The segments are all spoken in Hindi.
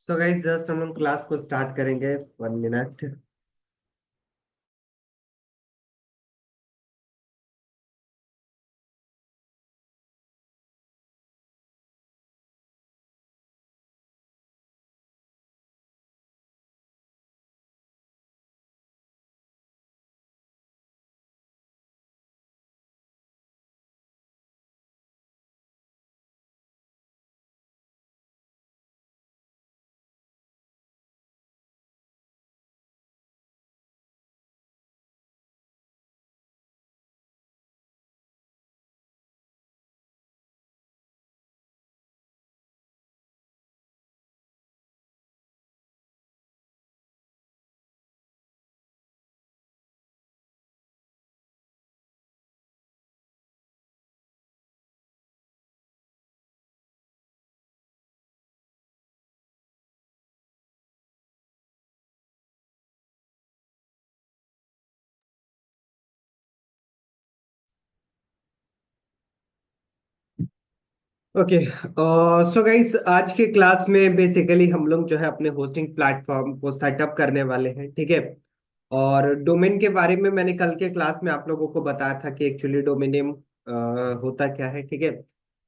सो गाइस जस्ट हम लोग क्लास को स्टार्ट करेंगे 1 मिनट। ओके। सो गाइस आज के क्लास में बेसिकली हम लोग जो है अपने होस्टिंग प्लेटफॉर्म को सेटअप करने वाले हैं, ठीक है। और डोमेन के बारे में मैंने कल के क्लास में आप लोगों को बताया था कि एक्चुअली डोमेन नेम होता क्या है, ठीक है।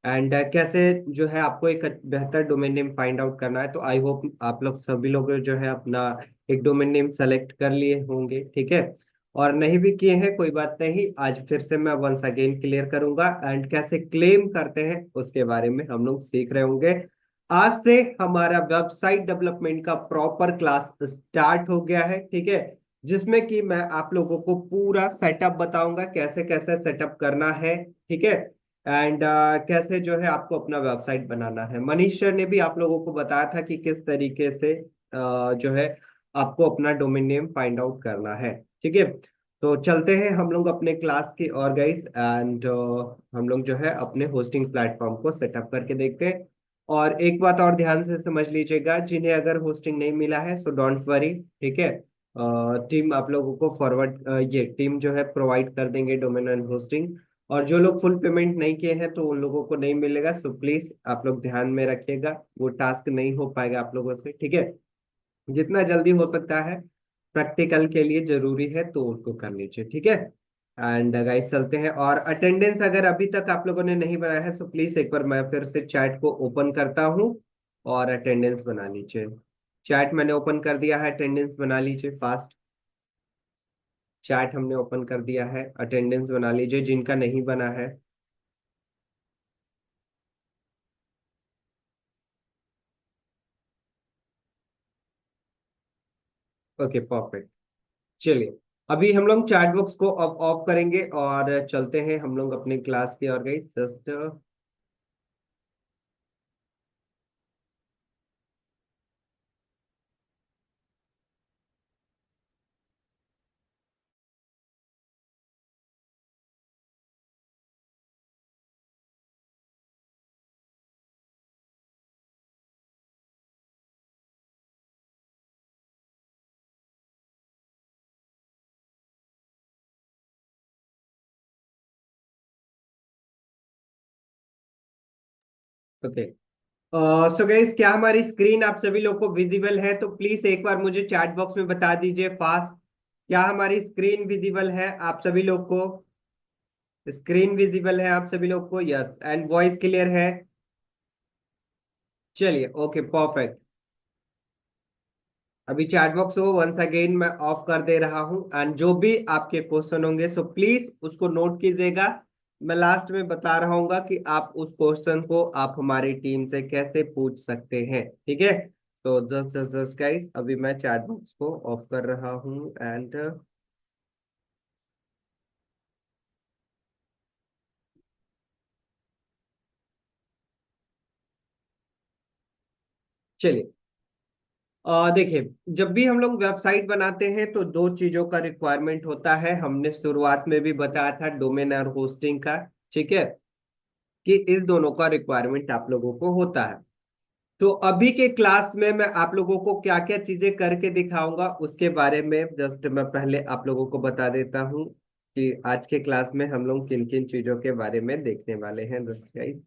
एंड कैसे जो है आपको एक बेहतर डोमेन नेम फाइंड आउट करना है। तो आई होप आप लोग सभी लोग जो है अपना एक डोमेन नेम सेलेक्ट कर लिए होंगे, ठीक है। और नहीं भी किए हैं कोई बात नहीं, आज फिर से मैं वंस अगेन क्लियर करूंगा एंड कैसे क्लेम करते हैं उसके बारे में हम लोग सीख रहे होंगे। आज से हमारा वेबसाइट डेवलपमेंट का प्रॉपर क्लास स्टार्ट हो गया है, ठीक है। जिसमें कि मैं आप लोगों को पूरा सेटअप बताऊंगा, कैसे कैसे सेटअप करना है, ठीक है। एंड कैसे जो है आपको अपना वेबसाइट बनाना है। मनीष सर ने भी आप लोगों को बताया था कि किस तरीके से जो है आपको अपना डोमेन नेम फाइंड आउट करना है, ठीक है। तो चलते हैं हम लोग अपने क्लास की और गाइस एंड हम लोग जो है अपने होस्टिंग प्लेटफॉर्म को सेटअप करके देखते हैं। और एक बात और ध्यान से समझ लीजिएगा, जिन्हें अगर होस्टिंग नहीं मिला है सो डोंट वरी, ठीक है। टीम आप लोगों को फॉरवर्ड ये टीम जो है प्रोवाइड कर देंगे डोमेन एंड होस्टिंग। और जो लोग फुल पेमेंट नहीं किए हैं तो उन लोगों को नहीं मिलेगा, सो प्लीज आप लोग ध्यान में रखिएगा, वो टास्क नहीं हो पाएगा आप लोगों से, ठीक है। जितना जल्दी हो सकता है प्रैक्टिकल के लिए जरूरी है तो उसको कर लीजिए, ठीक है। एंड गाइस चलते हैं। और अटेंडेंस अगर अभी तक आप लोगों ने नहीं बनाया है तो प्लीज एक बार मैं फिर से चैट को ओपन करता हूँ और अटेंडेंस बना लीजिए। चैट मैंने ओपन कर दिया है, अटेंडेंस बना लीजिए फास्ट। चैट हमने ओपन कर दिया है, अटेंडेंस बना लीजिए जिनका नहीं बना है। Okay perfect. चलिए अभी हम लोग चैट बॉक्स को अब ऑफ करेंगे और चलते हैं हम लोग अपनी क्लास की और गई जस्ट। ओके। सो गाइस क्या हमारी स्क्रीन आप सभी लोग को विजिबल है? तो प्लीज एक बार मुझे चैट बॉक्स में बता दीजिए फास्ट। क्या हमारी स्क्रीन विजिबल है आप सभी लोग को? स्क्रीन विजिबल है आप सभी लोग को? यस। एंड वॉइस क्लियर है? चलिए ओके परफेक्ट। अभी चैट बॉक्स को वंस अगेन मैं ऑफ कर दे रहा हूं एंड जो भी आपके क्वेश्चन होंगे सो प्लीज उसको नोट कीजिएगा। मैं लास्ट में बता रहा हूँ कि आप उस क्वेश्चन को आप हमारी टीम से कैसे पूछ सकते हैं, ठीक है। तो जस्ट जस्ट जस्ट गाइस अभी मैं चैट बॉक्स को ऑफ कर रहा हूँ एंड चलिए। देखिए, जब भी हम लोग वेबसाइट बनाते हैं तो दो चीजों का रिक्वायरमेंट होता है, हमने शुरुआत में भी बताया था डोमेन और होस्टिंग का, ठीक है। कि इस दोनों का रिक्वायरमेंट आप लोगों को होता है। तो अभी के क्लास में मैं आप लोगों को क्या क्या चीजें करके दिखाऊंगा उसके बारे में जस्ट मैं पहले आप लोगों को बता देता हूँ कि आज के क्लास में हम लोग किन किन चीजों के बारे में देखने वाले हैं दोस्त गाइस।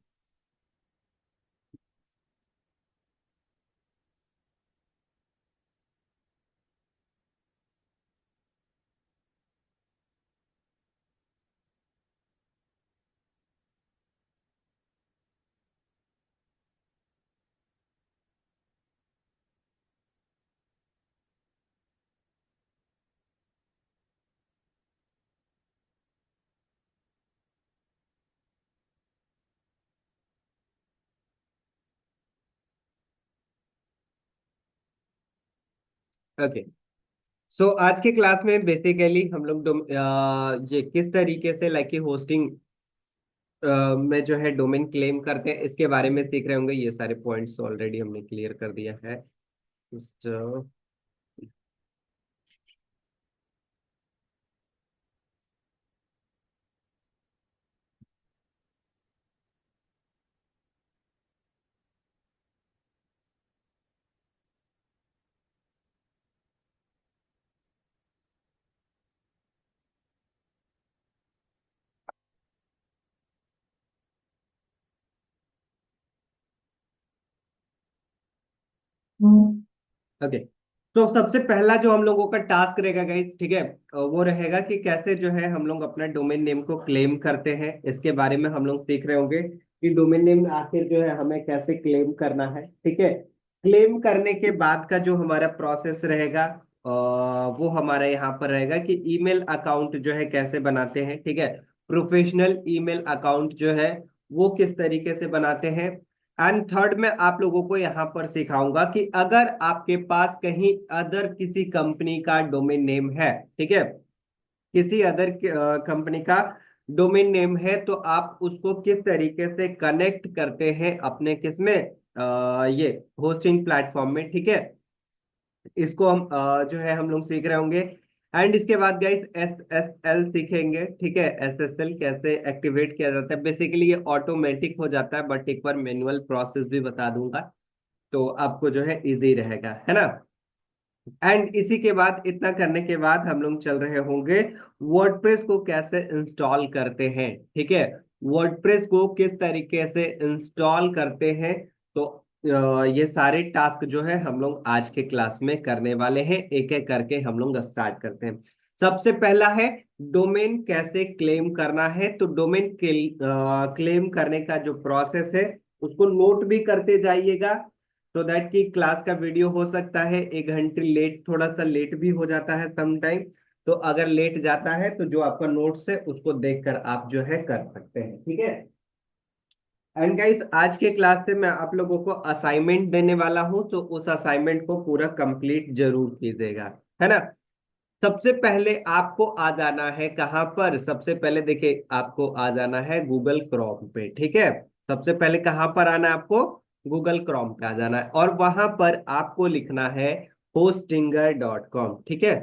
ओके। सो आज के क्लास में बेसिकली हम लोग ये किस तरीके से लाइक होस्टिंग में जो है डोमेन क्लेम करते हैं इसके बारे में सीख रहे होंगे। ये सारे पॉइंट्स ऑलरेडी हमने क्लियर कर दिया है। Just, okay. तो सबसे पहला जो हम लोगों का टास्क रहेगा गाइस, ठीक है, वो रहेगा कि कैसे जो है हम लोग अपना डोमेन नेम को क्लेम करते हैं। इसके बारे में हम लोग सीख रहे होंगे कि डोमेन नेम आखिर जो है हमें कैसे क्लेम करना है। ठीक है, क्लेम करने के बाद का जो हमारा प्रोसेस रहेगा वो हमारा यहाँ पर रहेगा कि ईमेल अकाउंट जो है कैसे बनाते हैं। ठीक है, प्रोफेशनल ईमेल अकाउंट जो है वो किस तरीके से बनाते हैं। एंड थर्ड में आप लोगों को यहाँ पर सिखाऊंगा कि अगर आपके पास कहीं अदर किसी कंपनी का डोमेन नेम है, ठीक है, किसी अदर कंपनी का डोमेन नेम है, तो आप उसको किस तरीके से कनेक्ट करते हैं अपने किसमें ये होस्टिंग प्लेटफॉर्म में। ठीक है, इसको हम जो है हम लोग सीख रहे होंगे। एंड इसके बाद गाइस SSL सीखेंगे। ठीक है, SSL कैसे एक्टिवेट किया जाता है। बेसिकली ये ऑटोमेटिक हो जाता है, बट एक बार मैनुअल प्रोसेस भी बता दूंगा तो आपको जो है इजी रहेगा, है ना। एंड इसी के बाद, इतना करने के बाद हम लोग चल रहे होंगे वर्डप्रेस को कैसे इंस्टॉल करते हैं। ठीक है, वर्डप्रेस को किस तरीके से इंस्टॉल करते हैं। तो ये सारे टास्क जो है हम लोग आज के क्लास में करने वाले हैं। एक एक करके हम लोग स्टार्ट करते हैं। सबसे पहला है डोमेन कैसे क्लेम करना है। तो डोमेन क्लेम करने का जो प्रोसेस है उसको नोट भी करते जाइएगा, तो दैट कि क्लास का वीडियो हो सकता है 1 घंटे लेट, थोड़ा सा लेट भी हो जाता है सम टाइम। तो अगर लेट जाता है तो जो आपका नोट्स है उसको देखकर आप जो है कर सकते हैं। ठीक है। एंड गाइस, आज के क्लास से मैं आप लोगों को असाइनमेंट देने वाला हूं, तो उस असाइनमेंट को पूरा कंप्लीट जरूर कीजिएगा, है ना। सबसे पहले आपको आ जाना है कहां पर। सबसे पहले देखिए, आपको आ जाना है गूगल क्रोम पे। ठीक है, सबसे पहले कहां पर आना है आपको, गूगल क्रोम पे आ जाना है और वहां पर आपको लिखना है hostinger.com। ठीक है,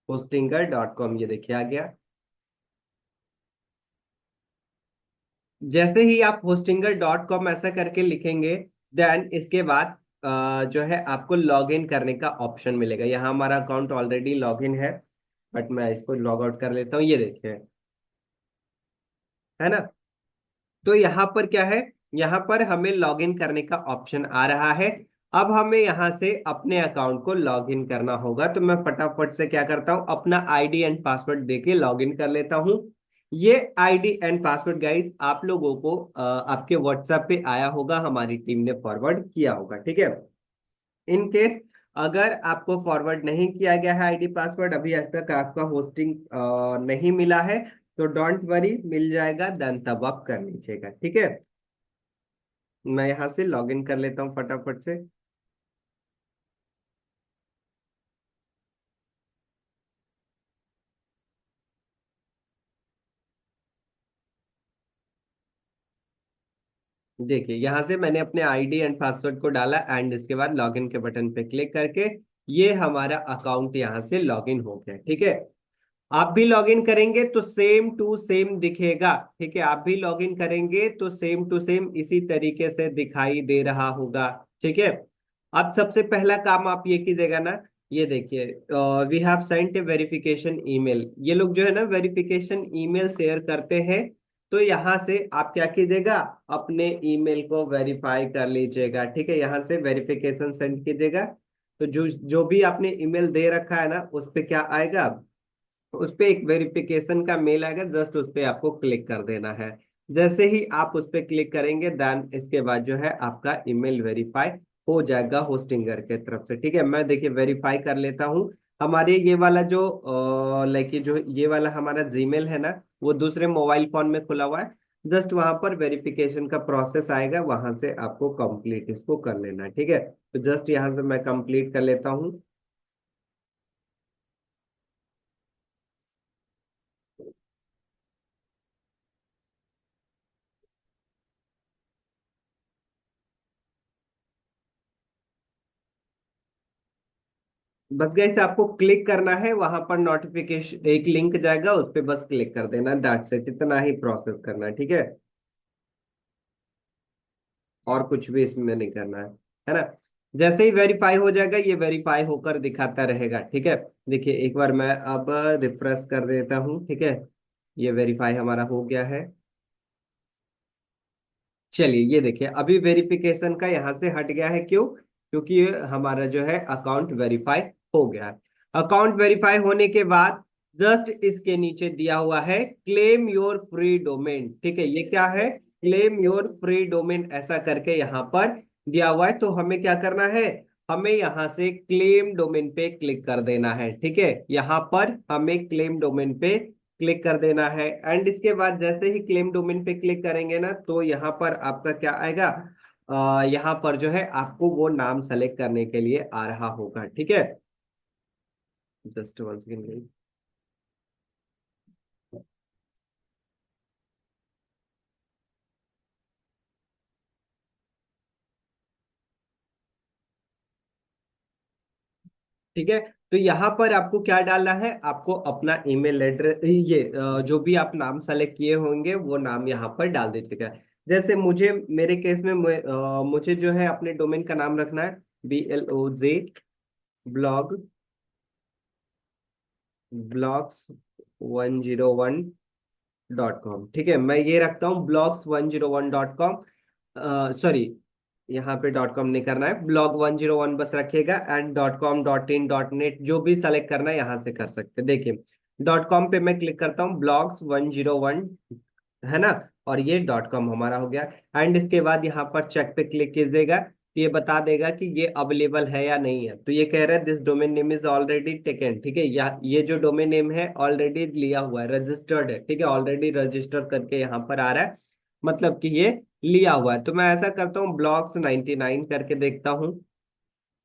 hostinger.com, ये देखिए आ गया। जैसे ही आप hostinger.com ऐसा करके लिखेंगे, देन इसके बाद जो है आपको लॉग इन करने का ऑप्शन मिलेगा। यहाँ हमारा अकाउंट ऑलरेडी लॉग इन है, बट मैं इसको लॉग आउट कर लेता हूँ। ये देखिए, है ना। तो यहाँ पर क्या है, यहाँ पर हमें लॉगिन करने का ऑप्शन आ रहा है। अब हमें यहाँ से अपने अकाउंट को लॉगिन करना होगा। तो मैं फटाफट से क्या करता हूँ, अपना आईडी एंड पासवर्ड देके लॉगिन कर लेता हूँ। ये आईडी एंड पासवर्ड गाइस आप लोगों को आपके व्हाट्सएप पे आया होगा, हमारी टीम ने फॉरवर्ड किया होगा। ठीक है, इन केस अगर आपको फॉरवर्ड नहीं किया गया है आईडी पासवर्ड, अभी तक आपका होस्टिंग नहीं मिला है, तो डोंट वरी, मिल जाएगा, देन तब आप कर लीजिएगा। ठीक है, मैं यहाँ से लॉगिन कर लेता हूँ फटाफट से। देखिए, यहाँ से मैंने अपने आईडी एंड पासवर्ड को डाला एंड इसके बाद लॉगिन के बटन पे क्लिक करके ये हमारा अकाउंट यहाँ से लॉगिन हो गया। ठीक है, आप भी लॉगिन करेंगे तो सेम टू सेम दिखेगा। ठीक है, आप भी लॉगिन करेंगे तो सेम टू सेम इसी तरीके से दिखाई दे रहा होगा। ठीक है, अब सबसे पहला काम आप ये कीजिएगा ना, ये देखिए, we have sent a verification email. ये लोग जो है ना वेरिफिकेशन ईमेल शेयर करते हैं। तो यहाँ से आप क्या कीजिएगा, अपने ईमेल को वेरीफाई कर लीजिएगा। ठीक है, यहाँ से वेरिफिकेशन सेंड कीजिएगा। तो जो जो भी आपने ईमेल दे रखा है ना, उस पे क्या आएगा, उस पे एक वेरिफिकेशन का मेल आएगा, जस्ट उस पे आपको क्लिक कर देना है। जैसे ही आप उस पे क्लिक करेंगे, देन इसके बाद जो है आपका ईमेल वेरीफाई हो जाएगा होस्टिंगर के तरफ से। ठीक है, मैं देखिए वेरीफाई कर लेता हूँ। हमारे ये वाला जो लाइक जो ये वाला हमारा जीमेल है ना, वो दूसरे मोबाइल फोन में खुला हुआ है। जस्ट वहां पर वेरिफिकेशन का प्रोसेस आएगा, वहां से आपको कंप्लीट इसको कर लेना है। ठीक है, तो जस्ट यहाँ से मैं कंप्लीट कर लेता हूँ। बस गाइस आपको क्लिक करना है, वहां पर नोटिफिकेशन एक लिंक जाएगा, उस पर बस क्लिक कर देना, दैट्स इट, इतना ही प्रोसेस करना है, ठीक है। और कुछ भी इसमें नहीं करना है ना। जैसे ही वेरीफाई हो जाएगा, ये वेरीफाई होकर दिखाता रहेगा, ठीक है। देखिए एक बार मैं अब रिफ्रेश कर देता हूँ, ठीक है। ये वेरीफाई हमारा हो गया है। चलिए ये देखिए, अभी वेरिफिकेशन का यहाँ से हट गया है, क्यों? क्योंकि ये हमारा जो है अकाउंट वेरीफाई हो गया है। अकाउंट वेरीफाई होने के बाद जस्ट इसके नीचे दिया हुआ है क्लेम योर फ्री डोमेन, ठीक है। ये क्या है? क्लेम योर फ्री डोमेन, ऐसा करके यहाँ पर दिया हुआ है। तो हमें क्या करना है? हमें यहाँ से क्लेम डोमेन पे क्लिक कर देना है, ठीक है। यहाँ पर हमें क्लेम डोमेन पे क्लिक कर देना है। एंड इसके बाद जैसे ही क्लेम डोमेन पे क्लिक करेंगे ना, तो यहाँ पर आपका क्या आएगा? यहाँ पर जो है आपको वो नाम सेलेक्ट करने के लिए आ रहा होगा, ठीक है। Just one second. ठीक है। तो यहाँ पर आपको क्या डालना है? आपको अपना ईमेल एड्रेस, ये जो भी आप नाम सेलेक्ट किए होंगे वो नाम यहाँ पर डाल दीजिएगा। जैसे मुझे, मेरे केस में मुझे जो है अपने डोमेन का नाम रखना है, BLOG blog blocks101.com, ठीक है। मैं ये रखता हूँ blocks101.com। सॉरी, यहाँ पे डॉट कॉम नहीं करना है, blog101 बस रखिएगा। एंड .com .in .net जो भी सेलेक्ट करना है यहाँ से कर सकते हैं। देखिए .com पे मैं क्लिक करता हूँ, blocks101, है ना। और ये .com हमारा हो गया। एंड इसके बाद यहाँ पर चेक पे क्लिक कीजिएगा, तो ये बता देगा कि ये अवेलेबल है या नहीं है। तो ये कह रहा है this domain name is already taken, ठीक है। ये जो डोमेन नेम है ऑलरेडी लिया हुआ है, रजिस्टर्ड है, ठीक है। ऑलरेडी रजिस्टर करके यहाँ पर आ रहा है, मतलब कि ये लिया हुआ है। तो मैं ऐसा करता हूँ blocks99 करके देखता हूँ।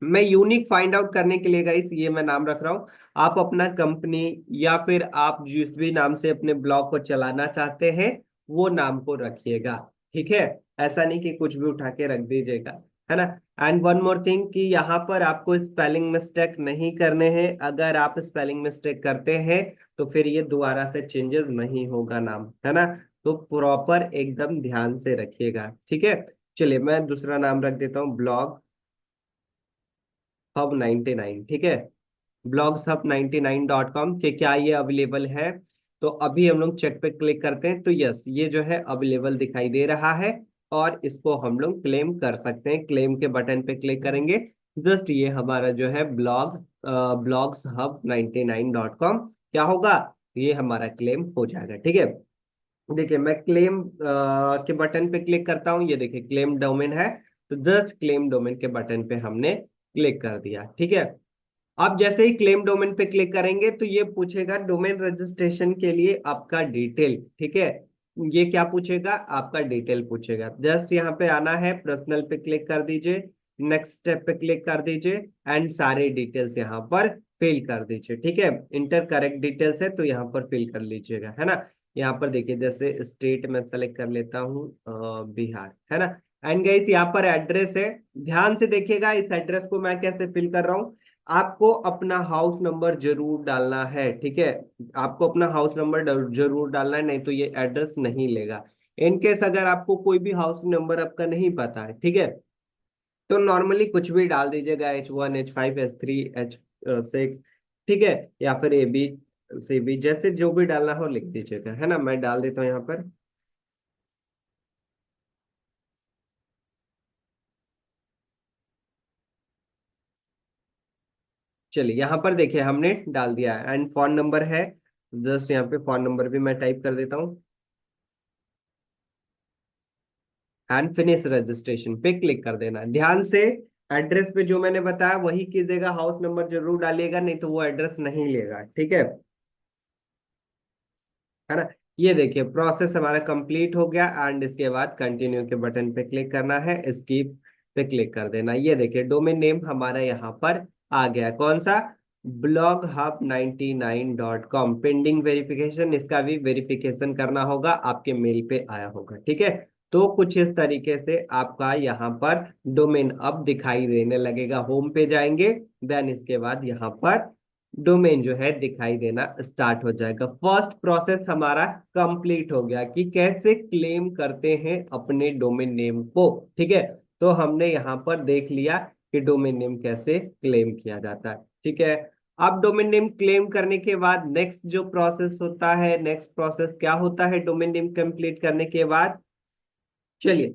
मैं यूनिक फाइंड आउट करने के लिए गाइस ये मैं नाम रख रहा हूँ। आप अपना कंपनी या फिर आप जिस भी नाम से अपने ब्लॉग को चलाना चाहते हैं वो नाम को रखिएगा, ठीक है। ऐसा नहीं कि कुछ भी उठा के रख दीजिएगा, है ना। एंड वन मोर थिंग कि यहाँ पर आपको स्पेलिंग मिस्टेक नहीं करने हैं। अगर आप स्पेलिंग मिस्टेक करते हैं तो फिर ये दोबारा से चेंजेस नहीं होगा नाम, है ना। तो प्रॉपर एकदम ध्यान से रखिएगा, ठीक है। चलिए मैं दूसरा नाम रख देता हूँ, blog hub99, ठीक है। blogshub99.com के क्या ये अवेलेबल है? तो अभी हम लोग चेक पे क्लिक करते हैं, तो यस ये जो है अवेलेबल दिखाई दे रहा है। और इसको हम लोग क्लेम कर सकते हैं। क्लेम के बटन पे क्लिक करेंगे, जस्ट ये हमारा जो है blogshub99.com क्या होगा? ये हमारा क्लेम हो जाएगा, ठीक है। देखिए मैं क्लेम के बटन पे क्लिक करता हूँ, ये देखिए क्लेम डोमेन है। तो जस्ट क्लेम डोमेन के बटन पे हमने क्लिक कर दिया, ठीक है। आप जैसे ही क्लेम डोमेन पे क्लिक करेंगे तो ये पूछेगा डोमेन रजिस्ट्रेशन के लिए आपका डिटेल, ठीक है। ये क्या पूछेगा? आपका डिटेल पूछेगा। जस्ट यहाँ पे आना है, पर्सनल पे क्लिक कर दीजिए, नेक्स्ट स्टेप पे क्लिक कर दीजिए। एंड सारे डिटेल्स यहाँ पर फिल कर दीजिए, ठीक है। इंटर करेक्ट डिटेल्स है तो यहाँ पर फिल कर लीजिएगा, है ना। यहाँ पर देखिए जैसे स्टेट में सेलेक्ट कर लेता हूँ, बिहार, है ना। एंड गाइस यहाँ पर एड्रेस है, ध्यान से देखिएगा इस एड्रेस को मैं कैसे फिल कर रहा हूँ। आपको अपना हाउस नंबर जरूर डालना है, ठीक है। आपको अपना हाउस नंबर जरूर डालना है, नहीं तो ये एड्रेस नहीं लेगा। इनकेस अगर आपको कोई भी हाउस नंबर आपका नहीं पता है, ठीक है, तो नॉर्मली कुछ भी डाल दीजिएगा, H1 H5 H3 H6, ठीक है। या फिर AB C B, जैसे जो भी डालना हो लिख दीजिएगा, है ना। मैं डाल देता हूँ यहाँ पर। चलिए यहाँ पर देखिए हमने डाल दिया है। एंड फोन नंबर है, जस्ट यहाँ पे फोन नंबर भी मैं टाइप कर देता हूँ। एंड फिनिश रजिस्ट्रेशन पे क्लिक कर देना। ध्यान से एड्रेस पे जो मैंने बताया वही कीजिएगा, हाउस नंबर जरूर डालिएगा, नहीं तो वो एड्रेस नहीं लेगा, ठीक है ना। ये देखिए प्रोसेस हमारा कंप्लीट हो गया। एंड इसके बाद कंटिन्यू के बटन पे क्लिक करना है, स्कीप पे क्लिक कर देना। ये देखिए डोमेन नेम हमारा यहाँ पर आ गया, कौन सा? blogHub99.com। पेंडिंग वेरिफिकेशन, इसका भी वेरिफिकेशन करना होगा, आपके मेल पे आया होगा, ठीक है। तो कुछ इस तरीके से आपका यहाँ पर डोमेन अब दिखाई देने लगेगा। होम पे जाएंगे, देन इसके बाद यहाँ पर डोमेन जो है दिखाई देना स्टार्ट हो जाएगा। फर्स्ट प्रोसेस हमारा कंप्लीट हो गया कि कैसे क्लेम करते हैं अपने डोमेन नेम को। ठीक है, तो हमने यहाँ पर देख लिया कि डोमेन नेम कैसे क्लेम किया जाता है। ठीक है, अब डोमेन नेम क्लेम करने के बाद नेक्स्ट जो प्रोसेस होता है, नेक्स्ट प्रोसेस क्या होता है डोमेन नेम कंप्लीट करने के बाद। चलिए,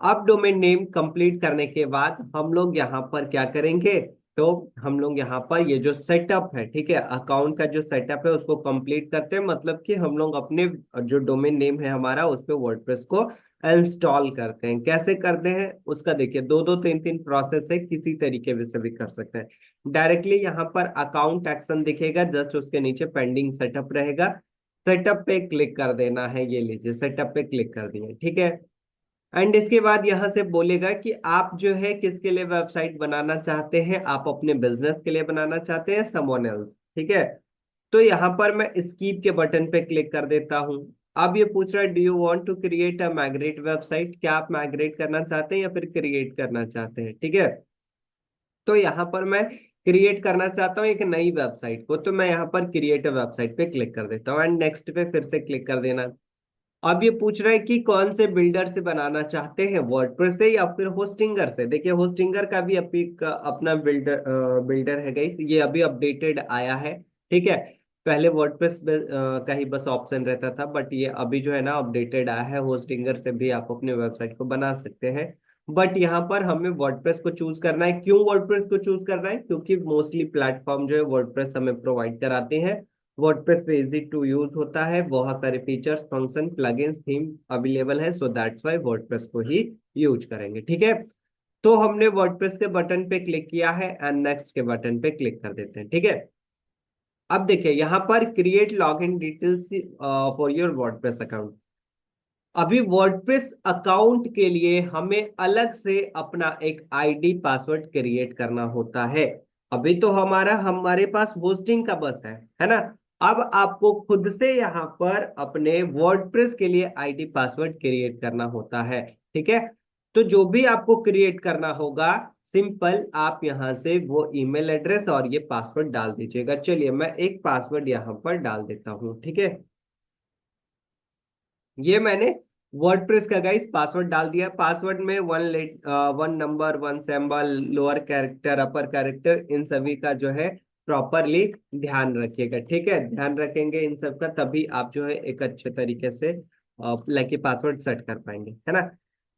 अब डोमेन नेम कंप्लीट करने के बाद हम लोग यहाँ पर क्या करेंगे, तो हम लोग यहाँ पर ये जो सेटअप है, ठीक है, अकाउंट का जो सेटअप है उसको कंप्लीट करते हैं। मतलब कि हम लोग अपने जो डोमेन नेम है हमारा उस पे वर्डप्रेस को इंस्टॉल करते हैं। कैसे करते हैं उसका देखिए, दो दो तीन तीन प्रोसेस है, किसी तरीके से भी कर सकते हैं। डायरेक्टली यहाँ पर अकाउंट एक्शन दिखेगा, जस्ट उसके नीचे पेंडिंग सेटअप रहेगा, सेटअप पे क्लिक कर देना है। ये लीजिए, सेटअप पे क्लिक कर दिए। ठीक है, एंड इसके बाद यहां से बोलेगा कि आप जो है किसके लिए वेबसाइट बनाना चाहते हैं, आप अपने बिजनेस के लिए बनाना चाहते हैं, समवन एल्स। ठीक है, तो यहाँ पर मैं स्कीप के बटन पे क्लिक कर देता हूँ। अब ये पूछ रहा है, do you want to create a migrate website, क्या आप माइग्रेट करना चाहते हैं या फिर क्रिएट करना चाहते हैं। ठीक है, तो यहाँ पर मैं क्रिएट करना चाहता हूँ एक नई वेबसाइट को, तो मैं यहाँ पर क्रिएट वेबसाइट पे क्लिक कर देता हूँ एंड नेक्स्ट पे फिर से क्लिक कर देना। अब ये पूछ रहा है कि कौन से बिल्डर से बनाना चाहते हैं, वर्डप्रेस से या फिर होस्टिंगर से। देखिए, होस्टिंगर का भी अपना बिल्डर बिल्डर है गाइस, ये अभी अपडेटेड आया है। ठीक है, पहले वर्डप्रेस का ही बस ऑप्शन रहता था, बट ये अभी जो है ना अपडेटेड आया है, होस्टिंगर से भी आप अपने वेबसाइट को बना सकते हैं। बट यहाँ पर हमें वर्डप्रेस को चूज करना है। क्यों वर्डप्रेस को चूज करना है, क्योंकि मोस्टली प्लेटफॉर्म जो है वर्डप्रेस हमें प्रोवाइड कराते हैं। वर्डप्रेस पे इजी टू यूज होता है, बहुत सारे features, function, plugins, theme available है, सो दैट्स व्हाई वर्डप्रेस को ही यूज करेंगे। ठीक है, तो हमने वर्डप्रेस के बटन पे क्लिक किया है एंड नेक्स्ट के बटन पे क्लिक कर देते हैं। ठीक है, अब देखिए यहाँ पर create login details for your WordPress account. अभी वर्डप्रेस अकाउंट के लिए हमें अलग से अपना एक आईडी पासवर्ड क्रिएट करना होता है। अभी तो हमारे पास होस्टिंग का बस है ना। अब आपको खुद से यहाँ पर अपने वर्डप्रेस के लिए आईडी पासवर्ड क्रिएट करना होता है। ठीक है, तो जो भी आपको क्रिएट करना होगा, सिंपल आप यहाँ से वो ईमेल एड्रेस और ये पासवर्ड डाल दीजिएगा। चलिए, मैं एक पासवर्ड यहाँ पर डाल देता हूँ। ठीक है, ये मैंने वर्डप्रेस का गाइस पासवर्ड डाल दिया। पासवर्ड में one number, one symbol, lower character, upper character, इन सभी का जो है प्रॉपरली ध्यान रखिएगा। ठीक है, ध्यान रखेंगे इन सब का, तभी आप जो है एक अच्छे तरीके से लकी पासवर्ड सेट कर पाएंगे, है ना।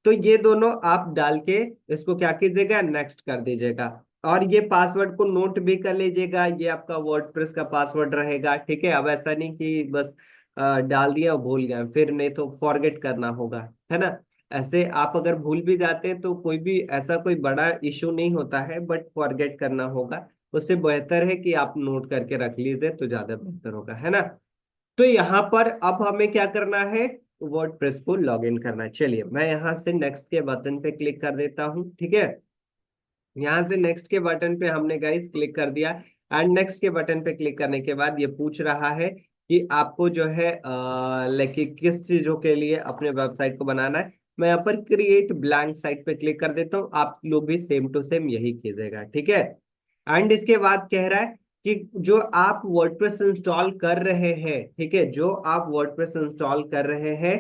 तो ये दोनों आप डाल के इसको क्या कीजिएगा, नेक्स्ट कर दीजिएगा। और ये पासवर्ड को नोट भी कर लीजिएगा, ये आपका वर्डप्रेस का पासवर्ड रहेगा। ठीक है, अब ऐसा नहीं कि बस डाल दिया और भूल गए, फिर नहीं तो फॉरगेट करना होगा, है ना। ऐसे आप अगर भूल भी जाते हैं तो कोई भी ऐसा कोई बड़ा इशू नहीं होता है, बट फॉरगेट करना होगा। उससे बेहतर है कि आप नोट करके रख लीजिए तो ज्यादा बेहतर होगा, है ना। तो यहाँ पर अब हमें क्या करना है, वर्डप्रेस को लॉग इन करना है। चलिए, मैं यहाँ से नेक्स्ट के बटन पे क्लिक कर देता हूँ। ठीक है, यहाँ से नेक्स्ट के बटन पे हमने गाइस क्लिक कर दिया एंड नेक्स्ट के बटन पे क्लिक करने के बाद ये पूछ रहा है कि आपको जो है लाइक किस चीजों के लिए अपने वेबसाइट को बनाना है। मैं यहाँ पर क्रिएट ब्लैंक साइट पे क्लिक कर देता हूँ, आप लोग भी सेम टू सेम यही कीजिएगा। ठीक है, एंड इसके बाद कह रहा है कि जो आप वर्डप्रेस इंस्टॉल कर रहे हैं, ठीक है, जो आप वर्डप्रेस इंस्टॉल कर रहे हैं,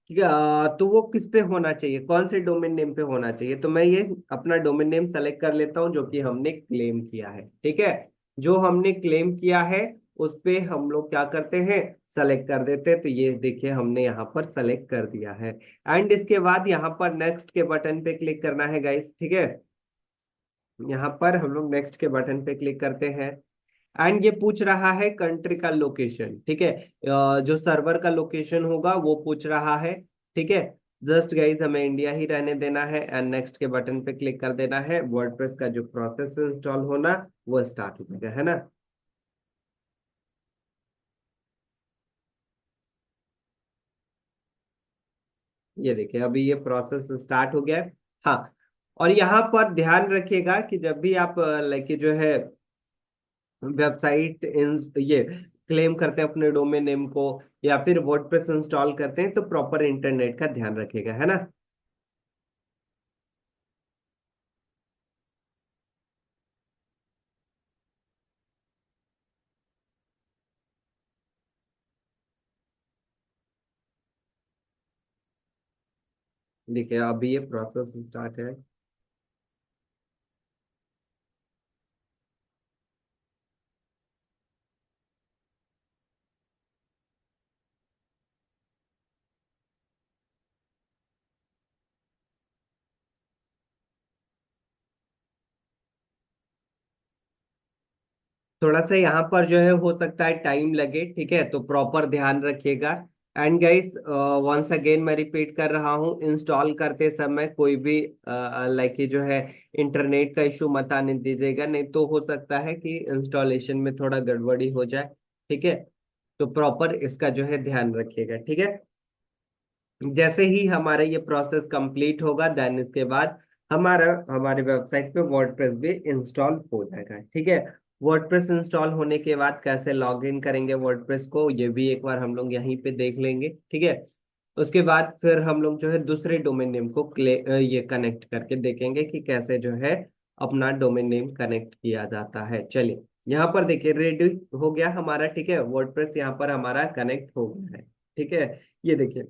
तो वो किस पे होना चाहिए, कौन से डोमेन नेम पे होना चाहिए। तो मैं ये अपना डोमेन नेम सेलेक्ट कर लेता हूँ जो कि हमने क्लेम किया है। ठीक है, जो हमने क्लेम किया है उस पे हम लोग क्या करते हैं, सेलेक्ट कर देते हैं। तो ये देखिए, हमने यहाँ पर सेलेक्ट कर दिया है एंड इसके बाद यहाँ पर नेक्स्ट के बटन पे क्लिक करना है गाइस। ठीक है, यहाँ पर हम लोग नेक्स्ट के बटन पे क्लिक करते हैं एंड ये पूछ रहा है कंट्री का लोकेशन। ठीक है, जो सर्वर का लोकेशन होगा वो पूछ रहा है। ठीक है, जस्ट गाइस हमें इंडिया ही रहने देना है एंड नेक्स्ट के बटन पे क्लिक कर देना है। वर्डप्रेस का जो प्रोसेस इंस्टॉल होना वो स्टार्ट हो जाएगा, है ना। ये देखिए, अभी ये प्रोसेस स्टार्ट हो गया है। हाँ, और यहाँ पर ध्यान रखिएगा कि जब भी आप लाइक जो है वेबसाइट इन ये क्लेम करते हैं अपने डोमेन नेम को या फिर वर्डप्रेस इंस्टॉल करते हैं, तो प्रॉपर इंटरनेट का ध्यान रखिएगा, है ना। देखिए अभी ये प्रोसेस स्टार्ट है। थोड़ा सा यहाँ पर जो है हो सकता है टाइम लगे, ठीक है, तो प्रॉपर ध्यान रखिएगा। एंड गाइस, वंस अगेन मैं रिपीट कर रहा हूँ, इंस्टॉल करते समय कोई भी लाइक जो है इंटरनेट का इशू मत आने दीजिएगा, नहीं तो हो सकता है कि इंस्टॉलेशन में थोड़ा गड़बड़ी हो जाए, ठीक है। तो प्रॉपर इसका जो है ध्यान रखिएगा, ठीक है। जैसे ही हमारा ये प्रोसेस कंप्लीट होगा, देन इसके बाद हमारा हमारे वेबसाइट पे वर्डप्रेस भी इंस्टॉल हो जाएगा, ठीक है। वर्डप्रेस इंस्टॉल होने के बाद कैसे लॉग इन करेंगे वर्डप्रेस को, ये भी एक बार हम लोग यहीं पे देख लेंगे, ठीक है। उसके बाद फिर हम लोग जो है दूसरे डोमेन नेम को ये कनेक्ट करके देखेंगे कि कैसे जो है अपना डोमेन नेम कनेक्ट किया जाता है। चलिए, यहाँ पर देखिए रेडी हो गया हमारा, ठीक है, वर्डप्रेस यहाँ पर हमारा कनेक्ट हो गया है, ठीक है। ये देखिए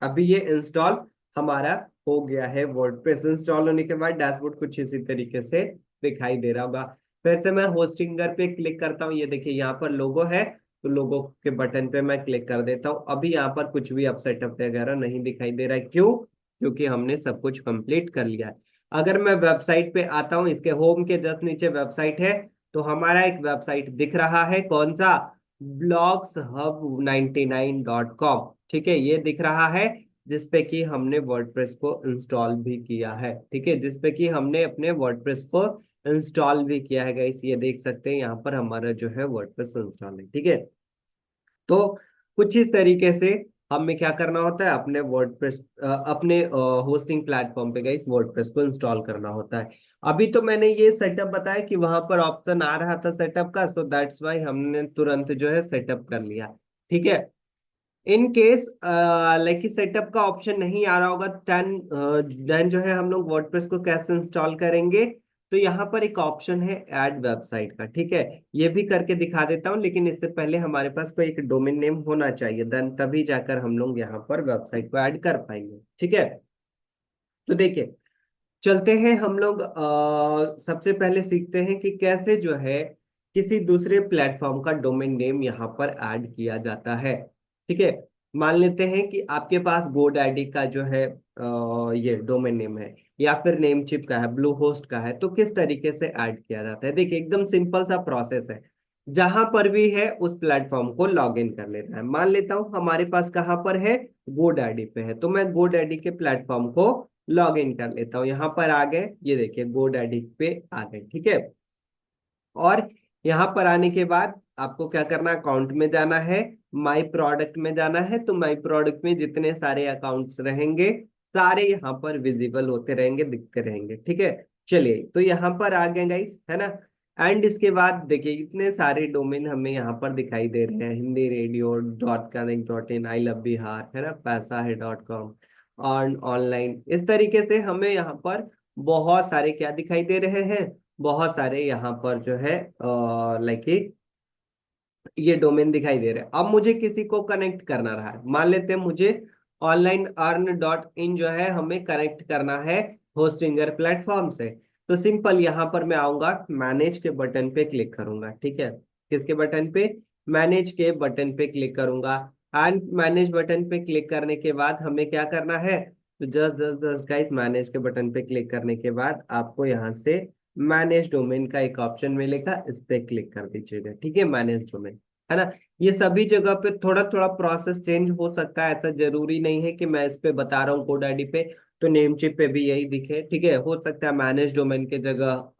अभी ये इंस्टॉल हमारा हो गया है। वर्डप्रेस इंस्टॉल होने के बाद डैशबोर्ड कुछ इसी तरीके से दिखाई दे रहा होगा। फिर से मैं होस्टिंगर पे क्लिक करता हूँ, ये देखिए यहाँ पर लोगो है, तो लोगो के बटन पे मैं क्लिक कर देता हूँ। अभी यहाँ पर कुछ भी अब सेटअप वगैरह नहीं दिखाई दे रहा है, क्यों? क्योंकि हमने सब कुछ कंप्लीट कर लिया है। अगर मैं वेबसाइट पे आता हूँ, इसके होम के जस्ट नीचे वेबसाइट है, तो हमारा एक वेबसाइट दिख रहा है, कौन सा? blogshub99.com, ठीक है, ये दिख रहा है, जिसपे कि हमने वर्डप्रेस को इंस्टॉल भी किया है, ठीक है, जिसपे कि हमने अपने वर्डप्रेस को इंस्टॉल भी किया है गाइस। ये देख सकते हैं यहाँ पर हमारा जो है वर्डप्रेस इंस्टॉल है, ठीक है। तो कुछ इस तरीके से हमें क्या करना होता है, अपने वर्डप्रेस अपने होस्टिंग प्लेटफॉर्म पे गाइस वर्डप्रेस को इंस्टॉल करना होता है। अभी तो मैंने ये सेटअप बताया कि वहां पर ऑप्शन आ रहा था सेटअप का, सो दैट्स वाई हमने तुरंत जो है सेटअप कर लिया, ठीक है। इन केस लाइक सेटअप का ऑप्शन नहीं आ रहा होगा, देन जो है हम लोग वर्डप्रेस को कैसे इंस्टॉल करेंगे, तो यहाँ पर एक ऑप्शन है ऐड वेबसाइट का, ठीक है। ये भी करके दिखा देता हूँ, लेकिन इससे पहले हमारे पास कोई एक डोमेन नेम होना चाहिए, देन तभी जाकर हम लोग यहाँ पर वेबसाइट को ऐड कर पाएंगे, ठीक है। तो देखिए, चलते हैं हम लोग, सबसे पहले सीखते हैं कि कैसे जो है किसी दूसरे प्लेटफॉर्म का डोमेन नेम यहाँ पर ऐड किया जाता है, ठीक है। मान लेते हैं कि आपके पास GoDaddy का जो है ये डोमेन नेम है, या फिर नेमचिप का है, ब्लू होस्ट का है, तो किस तरीके से ऐड किया जाता है? देखिए एकदम सिंपल सा प्रोसेस है। जहां पर भी है उस प्लेटफॉर्म को लॉग इन कर लेना है। मान लेता हूं हमारे पास कहाँ पर है, GoDaddy पे है, तो मैं GoDaddy के प्लेटफॉर्म को लॉग इन कर लेता हूँ। यहाँ पर आ गए, ये देखिए GoDaddy पे आ गए, ठीक है। और यहाँ पर आने के बाद आपको क्या करना, अकाउंट में जाना है, माई प्रोडक्ट में जाना है। तो माई प्रोडक्ट में जितने सारे अकाउंट्स रहेंगे, सारे यहाँ पर विजिबल होते रहेंगे, दिखते रहेंगे, ठीक है। चलिए, तो यहाँ पर आ गए गाइस, है ना। एंड इसके बाद देखिए इतने सारे डोमेन हमें यहाँ पर दिखाई दे रहे हैं, Hindi radio .knecht.in, I love Bihar, है ना, पैसा है .com और ऑनलाइन। इस तरीके से हमें यहाँ पर बहुत सारे क्या दिखाई दे रहे हैं, बहुत सारे यहाँ पर जो है लाइक ये डोमेन दिखाई दे रहे हैं। अब मुझे किसी को कनेक्ट करना रहा है, मान लेते हैं मुझे onlineearn.in जो है हमें कनेक्ट करना है होस्टिंगर प्लेटफॉर्म से। तो सिंपल यहाँ पर मैं आऊंगा, मैनेज के बटन पे क्लिक करूंगा, ठीक है। किसके बटन पे? मैनेज के बटन पे क्लिक करूंगा। एंड मैनेज बटन पे क्लिक करने के बाद हमें क्या करना है, तो just just just guys manage के बटन पे क्लिक करने के बाद आपको यहाँ से मैनेज डोमेन का एक ऑप्शन मिलेगा, इस पे क्लिक कर दीजिएगा, ठीक है, मैनेज डोमेन, है ना। ये सभी जगह पे थोड़ा थोड़ा प्रोसेस चेंज हो सकता है, ऐसा जरूरी नहीं है कि मैं इस पे बता रहा हूँ GoDaddy पे तो नेमचिप पे भी यही दिखे, ठीक है। हो सकता है मैनेज डोमेन के जगह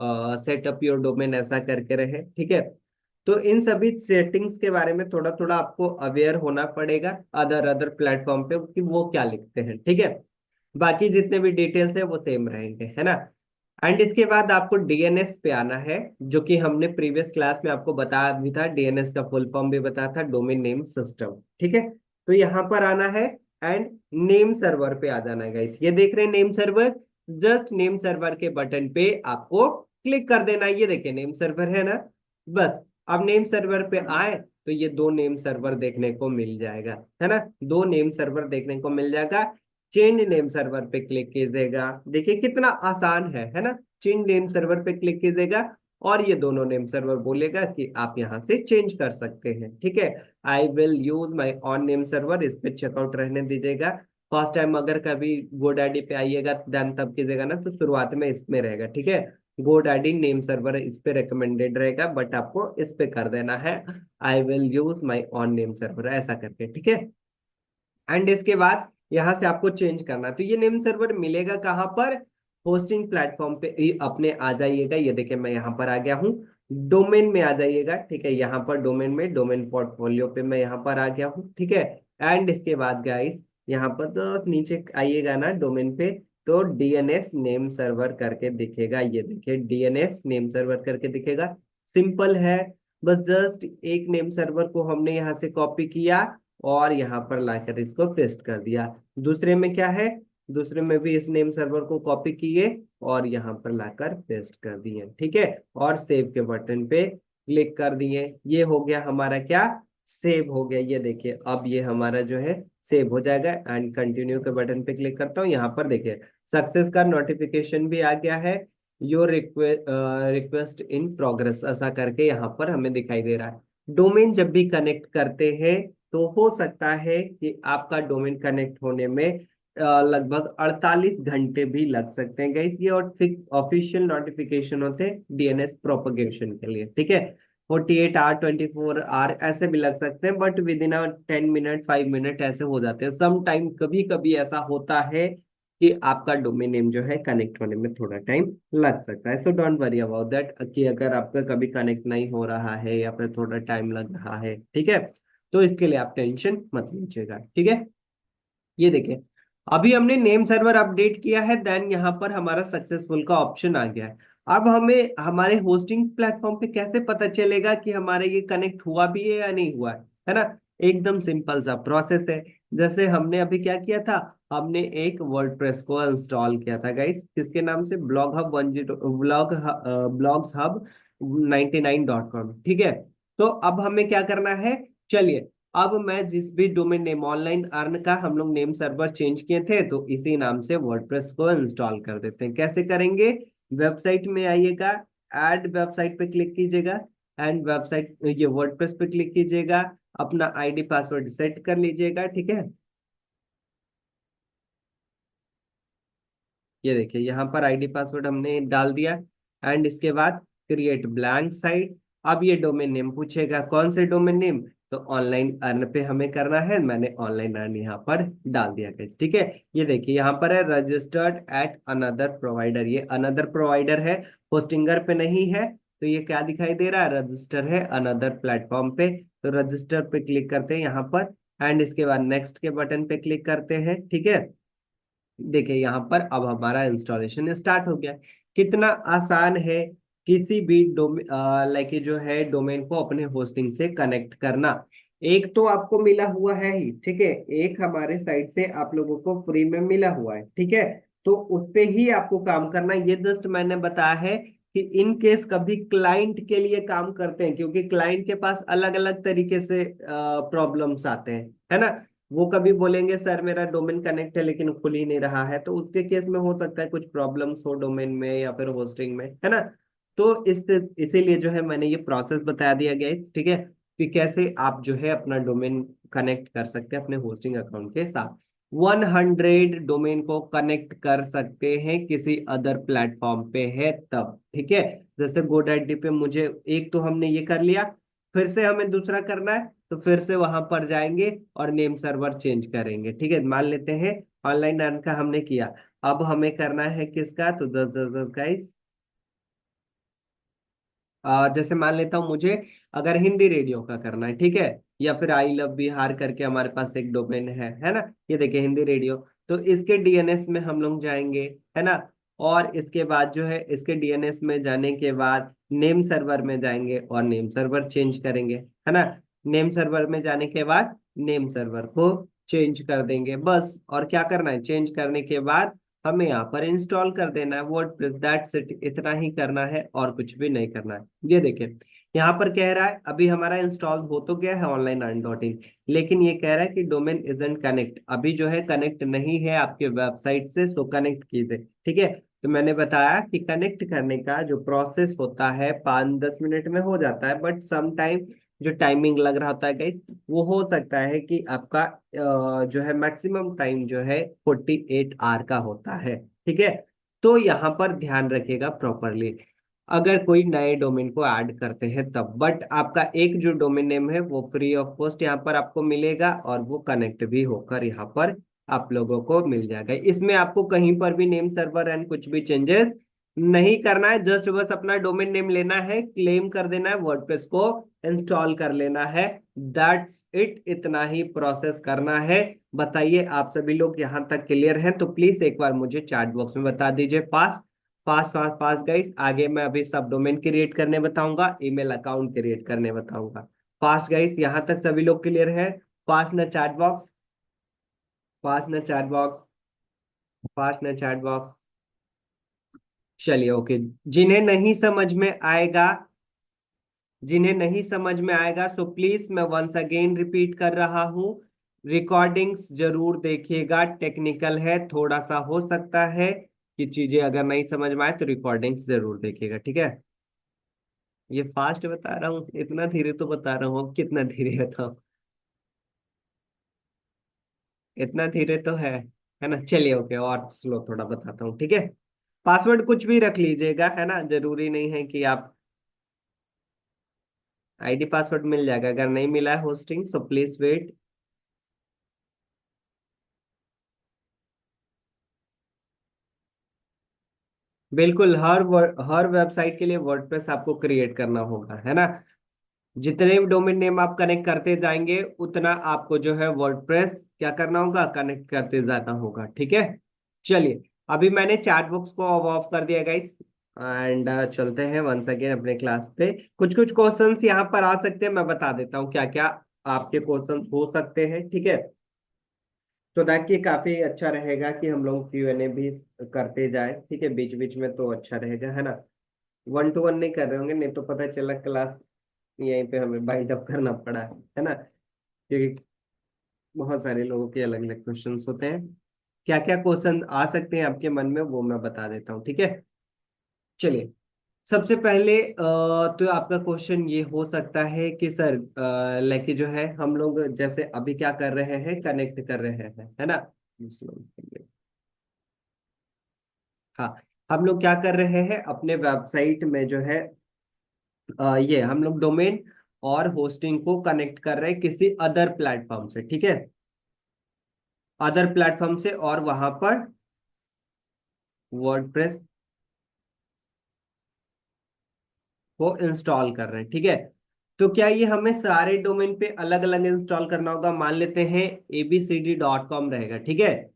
सेटअप योर डोमेन ऐसा करके रहे, ठीक है। तो इन सभी सेटिंग्स के बारे में थोड़ा थोड़ा आपको अवेयर होना पड़ेगा अदर अदर प्लेटफॉर्म पे कि वो क्या लिखते हैं, ठीक है। बाकी जितने भी डिटेल्स है वो सेम रहेंगे, है ना। एंड इसके बाद आपको डीएनएस पे आना है, जो कि हमने प्रीवियस क्लास में आपको बताया भी था, डीएनएस का फुल फॉर्म भी बताया था, डोमेन नेम सिस्टम। ठीक है, तो यहाँ पर आना है एंड नेम सर्वर पे आ जाना है गाइस। ये देख रहे हैं name server, just name server के बटन पे आपको क्लिक कर देना है। ये देखिए नेम सर्वर है ना, बस। अब नेम सर्वर पे आए तो ये दो नेम सर्वर देखने को मिल जाएगा, है ना, दो नेम सर्वर देखने को मिल जाएगा। चेंज नेम सर्वर पे क्लिक कीजिएगा, देखिए कितना आसान है ना। चेंज नेम सर्वर पे क्लिक कीजिएगा और ये दोनों नेम सर्वर बोलेगा कि आप यहाँ से चेंज कर सकते हैं। ठीक है, I will use my on name server, इस पे चेकआउट रहने दीजिएगा। फर्स्ट टाइम अगर कभी गोडैडी पे आइएगा देन तब कीजिएगा ना, तो शुरुआत में इसमें रहेगा। ठीक है, गोडैडी नेम सर्वर इस पे रिकमेंडेड रहेगा, बट आपको इस पे कर देना है I will use my on name server ऐसा करके। ठीक है, एंड इसके बाद यहां से आपको चेंज करना है। तो ये नेम सर्वर मिलेगा कहाँ पर, होस्टिंग प्लेटफॉर्म पे ही अपने आ जाइएगा। ये देखिए मैं यहाँ पर आ गया हूँ, डोमेन में आ जाइएगा। ठीक है, यहाँ पर डोमेन में, डोमेन पोर्टफोलियो पे मैं यहाँ पर आ गया हूँ। ठीक है, एंड इसके बाद गाइस यहाँ पर तो नीचे आइएगा ना डोमेन पे, तो डीएनएस नेम सर्वर करके दिखेगा। ये देखिए डीएनएस नेम सर्वर करके दिखेगा, सिंपल है। बस जस्ट एक नेम सर्वर को हमने यहाँ से कॉपी किया और यहाँ पर लाकर इसको पेस्ट कर दिया। दूसरे में क्या है, दूसरे में भी इस नेम सर्वर को कॉपी किए और यहाँ पर लाकर पेस्ट कर दिए। ठीक है, और सेव के बटन पे क्लिक कर दिए। ये हो गया हमारा क्या, सेव हो गया। ये देखिए अब ये हमारा जो है सेव हो जाएगा। एंड कंटिन्यू के बटन पे क्लिक करता हूँ, यहाँ पर देखिए सक्सेस का नोटिफिकेशन भी आ गया है, योर रिक्वेस्ट इन प्रोग्रेस ऐसा करके यहाँ पर हमें दिखाई दे रहा है। डोमेन जब भी कनेक्ट करते हैं तो हो सकता है कि आपका डोमेन कनेक्ट होने में लगभग 48 घंटे भी लग सकते हैं गाइस। ये और ऑफिशियल नोटिफिकेशन होते हैं डीएनएस प्रोपगेशन के लिए। ठीक है, 48 आवर, 24 आवर ऐसे भी लग सकते हैं, but with in 10 minute, 5 minute ऐसे हो जाते हैं। सम टाइम कभी कभी ऐसा होता है कि आपका डोमेन नेम जो है कनेक्ट होने में थोड़ा टाइम लग सकता है। So don't worry about that कि अगर आपका कभी कनेक्ट नहीं हो रहा है या फिर थोड़ा टाइम लग रहा है। ठीक है, तो इसके लिए आप टेंशन मत लीजिएगा। ठीक है, ये देखिए अभी हमने नेम सर्वर अपडेट किया है, देन यहाँ पर हमारा सक्सेसफुल का ऑप्शन आ गया है। अब हमें हमारे होस्टिंग प्लेटफॉर्म पे कैसे पता चलेगा कि हमारे ये कनेक्ट हुआ भी है या नहीं हुआ है ना। एकदम सिंपल सा प्रोसेस है। जैसे हमने अभी क्या किया था, हमने एक वर्डप्रेस को इंस्टॉल किया था गाइस, किसके नाम से, ब्लॉग्स हब 99.com। ठीक है, तो अब हमें क्या करना है, चलिए अब मैं जिस भी डोमेन नेम ऑनलाइन अर्न का हम लोग नेम सर्वर चेंज किए थे, तो इसी नाम से वर्डप्रेस को इंस्टॉल कर देते हैं। कैसे करेंगे, वेबसाइट में आइएगा, ऐड वेबसाइट पे क्लिक कीजिएगा, एंड वेबसाइट ये वर्डप्रेस पे क्लिक कीजिएगा, अपना आईडी पासवर्ड सेट कर लीजिएगा। ठीक है, ये देखिए यहाँ पर आईडी पासवर्ड हमने डाल दिया, एंड इसके बाद क्रिएट ब्लैंक साइट। अब ये डोमेन नेम पूछेगा, कौन से डोमेन नेम, तो ऑनलाइन अर्न पे हमें करना है। मैंने ऑनलाइन अर्न यहाँ पर डाल दिया गाइस। ठीक है, ये देखिए यहाँ पर है रजिस्टर्ड एट अनदर प्रोवाइडर, ये अनदर प्रोवाइडर है, होस्टिंगर पे नहीं है। तो ये क्या दिखाई दे रहा है, रजिस्टर है अनदर प्लेटफॉर्म पे। तो रजिस्टर पे क्लिक करते हैं यहाँ पर, एंड इसके बाद नेक्स्ट के बटन पे क्लिक करते हैं। ठीक है, देखिए यहाँ पर अब हमारा इंस्टॉलेशन स्टार्ट हो गया। कितना आसान है किसी भी डोमेन लाइक जो है डोमेन को अपने होस्टिंग से कनेक्ट करना। एक तो आपको मिला हुआ है ही, ठीक है, एक हमारे साइड से आप लोगों को फ्री में मिला हुआ है। ठीक है, तो उस पे ही आपको काम करना है। ये जस्ट मैंने बताया है कि इन केस कभी क्लाइंट के लिए काम करते हैं, क्योंकि क्लाइंट के पास अलग अलग तरीके से प्रॉब्लम्स आते हैं, है ना। वो कभी बोलेंगे सर मेरा डोमेन कनेक्ट है लेकिन खुल ही नहीं रहा है, तो उसके केस में हो सकता है कुछ प्रॉब्लम्स हो डोमेन में या फिर होस्टिंग में, है ना। तो इसीलिए जो है मैंने ये प्रोसेस बता दिया गया है। ठीक है, कि कैसे आप जो है अपना डोमेन कनेक्ट कर सकते हैं अपने होस्टिंग अकाउंट के साथ। 100 डोमेन को कनेक्ट कर सकते हैं किसी अदर प्लेटफॉर्म पे है तब। ठीक है, जैसे गोडैडी पे मुझे एक तो हमने ये कर लिया, फिर से हमें दूसरा करना है, तो फिर से वहां पर जाएंगे और नेम सर्वर चेंज करेंगे। ठीक है, मान लेते हैं ऑनलाइन अर्न का हमने किया, अब हमें करना है किसका, तो दस दस दस गाइस। जैसे मान लेता हूँ मुझे अगर हिंदी रेडियो का करना है, ठीक है, या फिर आई लव बिहार करके हमारे पास एक डोमेन है ना। ये देखिए हिंदी रेडियो, तो इसके डीएनएस में हम लोग जाएंगे, है ना। और इसके बाद जो है इसके डीएनएस में जाने के बाद नेम सर्वर में जाएंगे और नेम सर्वर चेंज करेंगे, है ना। नेम सर्वर में जाने के बाद नेम सर्वर को चेंज कर देंगे बस। और क्या करना है, चेंज करने के बाद हमें यहाँ पर इंस्टॉल कर देना है वर्डप्रेस, दैट्स इट, इतना ही करना है और कुछ भी नहीं करना है। ये देखिए यहाँ पर कह रहा है अभी हमारा इंस्टॉल हो तो गया है ऑनलाइन अर्न डॉट इन, लेकिन ये कह रहा है कि डोमेन इजंट कनेक्ट, अभी जो है कनेक्ट नहीं है आपके वेबसाइट से, सो कनेक्ट कीजिए। ठीक है, तो मैंने बताया कि कनेक्ट करने का जो प्रोसेस होता है 5-10 मिनट में हो जाता है, बट सम टाइम जो टाइमिंग लग रहा होता है गाइस, वो हो सकता है कि आपका जो है मैक्सिमम टाइम जो है 48 आवर का होता है। ठीक है, तो यहाँ पर ध्यान रखिएगा प्रॉपरली अगर कोई नए डोमेन को ऐड करते हैं तब। बट आपका एक जो डोमेन नेम है वो फ्री ऑफ कॉस्ट यहाँ पर आपको मिलेगा और वो कनेक्ट भी होकर यहाँ पर आप लोगों को मिल जाएगा। इसमें आपको कहीं पर भी नेम सर्वर एंड कुछ भी चेंजेस नहीं करना है, जस्ट बस अपना डोमेन नेम लेना है, क्लेम कर देना है, वर्डप्रेस को इंस्टॉल कर लेना है, दैट्स इट, इतना ही प्रोसेस करना है। बताइए आप सभी लोग यहाँ तक क्लियर हैं? तो प्लीज एक बार मुझे चैट बॉक्स में बता दीजिए fast fast fast fast guys. आगे मैं अभी सब डोमेन क्रिएट करने बताऊंगा, ईमेल अकाउंट क्रिएट करने बताऊंगा। फास्ट गाइस, यहाँ तक सभी लोग क्लियर है? फास्ट ना चैट बॉक्स, फास्ट ना चैट बॉक्स, फास्ट ना चैट बॉक्स। चलिए ओके। जिन्हें नहीं समझ में आएगा, जिन्हें नहीं समझ में आएगा सो प्लीज मैं वंस अगेन रिपीट कर रहा हूँ, रिकॉर्डिंग्स जरूर देखिएगा, टेक्निकल है, थोड़ा सा हो सकता है कि चीजें अगर नहीं समझ में आए तो रिकॉर्डिंग्स जरूर देखिएगा। ठीक है, ये फास्ट बता रहा हूँ, इतना धीरे तो बता रहा हूँ, अब कितना धीरे बताऊं, इतना धीरे तो है ना। चलिए ओके, और स्लो थोड़ा बताता हूँ। ठीक है, पासवर्ड कुछ भी रख लीजिएगा, है ना, जरूरी नहीं है कि आप, आईडी पासवर्ड मिल जाएगा, अगर नहीं मिला है होस्टिंग सो प्लीज वेट। बिल्कुल, हर वेबसाइट के लिए वर्डप्रेस आपको क्रिएट करना होगा, है ना। जितने भी डोमेन नेम आप कनेक्ट करते जाएंगे उतना आपको जो है वर्डप्रेस क्या करना होगा, कनेक्ट करते जाना होगा। ठीक है, चलिए अभी मैंने चैट बॉक्स को ऑफ कर दिया गाइस, एंड चलते हैं वंस अगेन अपने क्लास पे। कुछ कुछ क्वेश्चंस यहाँ पर आ सकते हैं, मैं बता देता हूँ क्या क्या आपके क्वेश्चंस हो सकते हैं। ठीक है, तो दैट कि काफी अच्छा रहेगा कि हम लोग Q&A भी करते जाए। ठीक है, बीच बीच में तो अच्छा रहेगा, है ना। 1-to-1 नहीं कर रहे होंगे, नहीं तो पता चला क्लास यहीं पे हमें बाइंड अप करना पड़ा है ना, क्योंकि बहुत सारे लोगों के अलग अलग क्वेश्चंस होते हैं। क्या क्या क्वेश्चन आ सकते हैं आपके मन में वो मैं बता देता हूँ। ठीक है, चलिए सबसे पहले तो आपका क्वेश्चन ये हो सकता है कि सर लेके जो है हम लोग जैसे अभी क्या कर रहे हैं, कनेक्ट कर रहे हैं, है ना। हाँ, हम लोग क्या कर रहे हैं अपने वेबसाइट में जो है ये हम लोग डोमेन और होस्टिंग को कनेक्ट कर रहे हैं किसी अदर प्लेटफॉर्म से। ठीक है, अदर प्लेटफॉर्म से, और वहां पर वर्डप्रेस को इंस्टॉल कर रहे हैं। ठीक है, तो क्या ये हमें सारे डोमेन पे अलग अलग इंस्टॉल करना होगा? मान लेते हैं abcd.com रहेगा। ठीक है,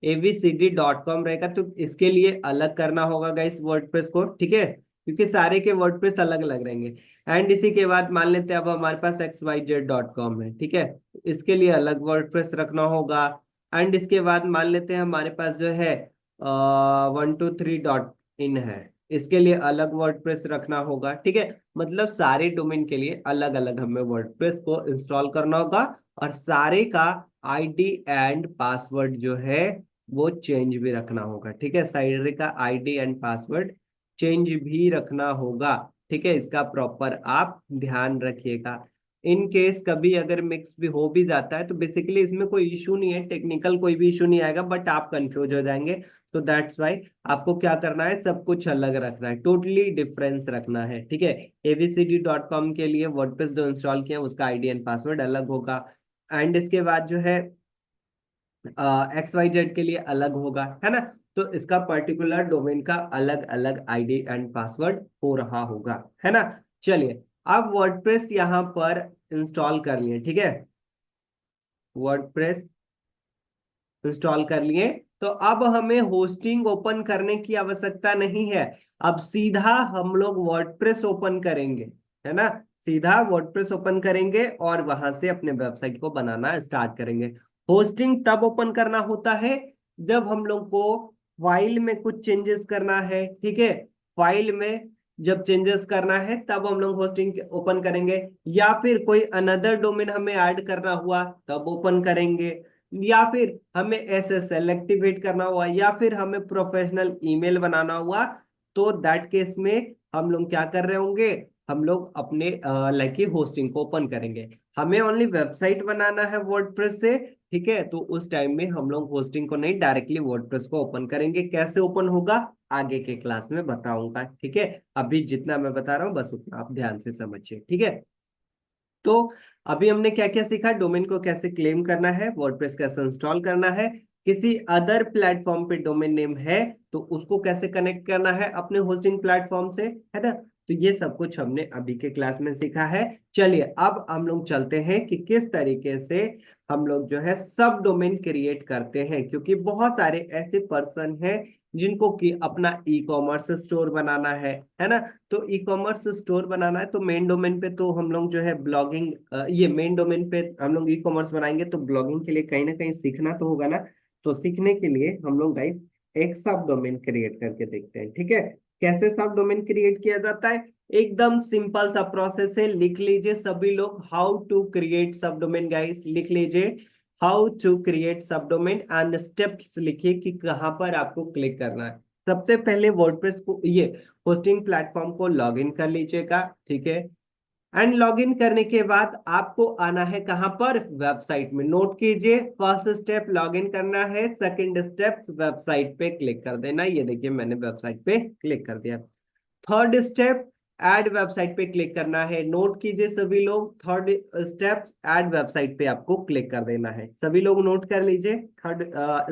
abcd.com रहेगा, तो इसके लिए अलग करना होगा गाइस वर्डप्रेस को। ठीक है, क्योंकि सारे के वर्डप्रेस अलग अलग रहेंगे। एंड इसी के बाद मान लेते हैं अब हमारे पास xyz.com है। ठीक है, इसके लिए अलग वर्डप्रेस रखना होगा। एंड इसके बाद मान लेते हैं हमारे पास जो है 123.in है, इसके लिए अलग वर्डप्रेस रखना होगा। ठीक है, मतलब सारे डोमेन के लिए अलग अलग हमें वर्डप्रेस को इंस्टॉल करना होगा, और सारे का आईडी एंड पासवर्ड जो है वो चेंज भी रखना होगा। ठीक है, साइड का आईडी एंड पासवर्ड चेंज भी रखना होगा। ठीक है, इसका प्रॉपर आप ध्यान रखिएगा। इन केस कभी अगर मिक्स भी हो भी जाता है तो बेसिकली इसमें कोई इशू नहीं है, टेक्निकल कोई भी इशू नहीं आएगा, बट आप कंफ्यूज हो जाएंगे। तो दैट्स वाई आपको क्या करना है, सब कुछ अलग रखना है, टोटली डिफरेंस रखना है। ठीक है, abcd.com के लिए वर्डप्रेस जो इंस्टॉल किया उसका आईडी एंड पासवर्ड अलग होगा, एंड इसके बाद जो है XYZ के लिए अलग होगा, है ना। तो इसका पर्टिकुलर डोमेन का अलग अलग आईडी एंड पासवर्ड हो रहा होगा, है ना। चलिए, अब वर्डप्रेस यहाँ पर इंस्टॉल कर लिए। ठीक है, वर्डप्रेस इंस्टॉल कर लिए, तो अब हमें होस्टिंग ओपन करने की आवश्यकता नहीं है। अब सीधा हम लोग वर्डप्रेस ओपन करेंगे, है ना। सीधा वर्डप्रेस ओपन करेंगे और वहां से अपने वेबसाइट को बनाना स्टार्ट करेंगे। होस्टिंग तब ओपन करना होता है जब हम लोग को फाइल में कुछ चेंजेस करना है, ठीक है। फाइल में जब चेंजेस करना है तब हम लोग होस्टिंग ओपन करेंगे, या फिर कोई अनदर डोमेन हमें ऐड करना हुआ तब ओपन करेंगे, या फिर हमें एसएसएल एक्टिवेट करना हुआ, या फिर हमें प्रोफेशनल ईमेल बनाना हुआ, तो दैट केस में हम लोग क्या कर रहे होंगे, हम लोग अपने लाइक होस्टिंग को ओपन करेंगे। हमें ओनली वेबसाइट बनाना है वर्डप्रेस से, ठीक है। तो उस टाइम में हम लोग होस्टिंग को नहीं, डायरेक्टली वर्डप्रेस को ओपन करेंगे। कैसे ओपन होगा आगे के क्लास में बताऊंगा, ठीक है। अभी जितना मैं बता रहा हूँ बस उतना आप ध्यान से समझिए, ठीक है। तो अभी हमने क्या क्या सीखा, डोमेन को कैसे क्लेम करना है, वर्डप्रेस कैसे इंस्टॉल करना है, किसी अदर प्लेटफॉर्म पे डोमेन नेम है तो उसको कैसे कनेक्ट करना है अपने होस्टिंग प्लेटफॉर्म से, है ना। तो ये सब कुछ हमने अभी के क्लास में सीखा है। चलिए अब हम लोग चलते हैं कि किस तरीके से हम लोग जो है सब डोमेन क्रिएट करते हैं, क्योंकि बहुत सारे ऐसे पर्सन हैं जिनको कि अपना ई कॉमर्स स्टोर बनाना है ना। तो ई कॉमर्स स्टोर बनाना है तो मेन डोमेन पे तो हम लोग जो है ब्लॉगिंग, ये मेन डोमेन पे हम लोग ई कॉमर्स बनाएंगे तो ब्लॉगिंग के लिए कहीं ना कहीं सीखना तो होगा ना। तो सीखने के लिए हम लोग गाइस एक सब डोमेन क्रिएट करके देखते हैं, ठीक है। कैसे सब डोमेन क्रिएट किया जाता है, एकदम सिंपल सा प्रोसेस है। लिख लीजिए सभी लोग, हाउ टू क्रिएट सब डोमेन गाइस, लिख लीजिए हाउ टू क्रिएट सब डोमेन एंड स्टेप्स लिखिए कि कहां पर आपको क्लिक करना है। सबसे पहले वर्डप्रेस को, ये होस्टिंग प्लेटफॉर्म को लॉगिन कर लीजिएगा, ठीक है। एंड लॉगिन करने के बाद आपको आना है कहां पर, वेबसाइट में। नोट कीजिए, फर्स्ट स्टेप लॉगिन करना है, सेकंड स्टेप वेबसाइट पे क्लिक कर देना। ये देखिए मैंने वेबसाइट पे क्लिक कर दिया। थर्ड स्टेप ऐड वेबसाइट पे क्लिक करना है। नोट कीजिए सभी लोग, थर्ड स्टेप ऐड वेबसाइट पे आपको क्लिक कर देना है। सभी लोग नोट कर लीजिए, थर्ड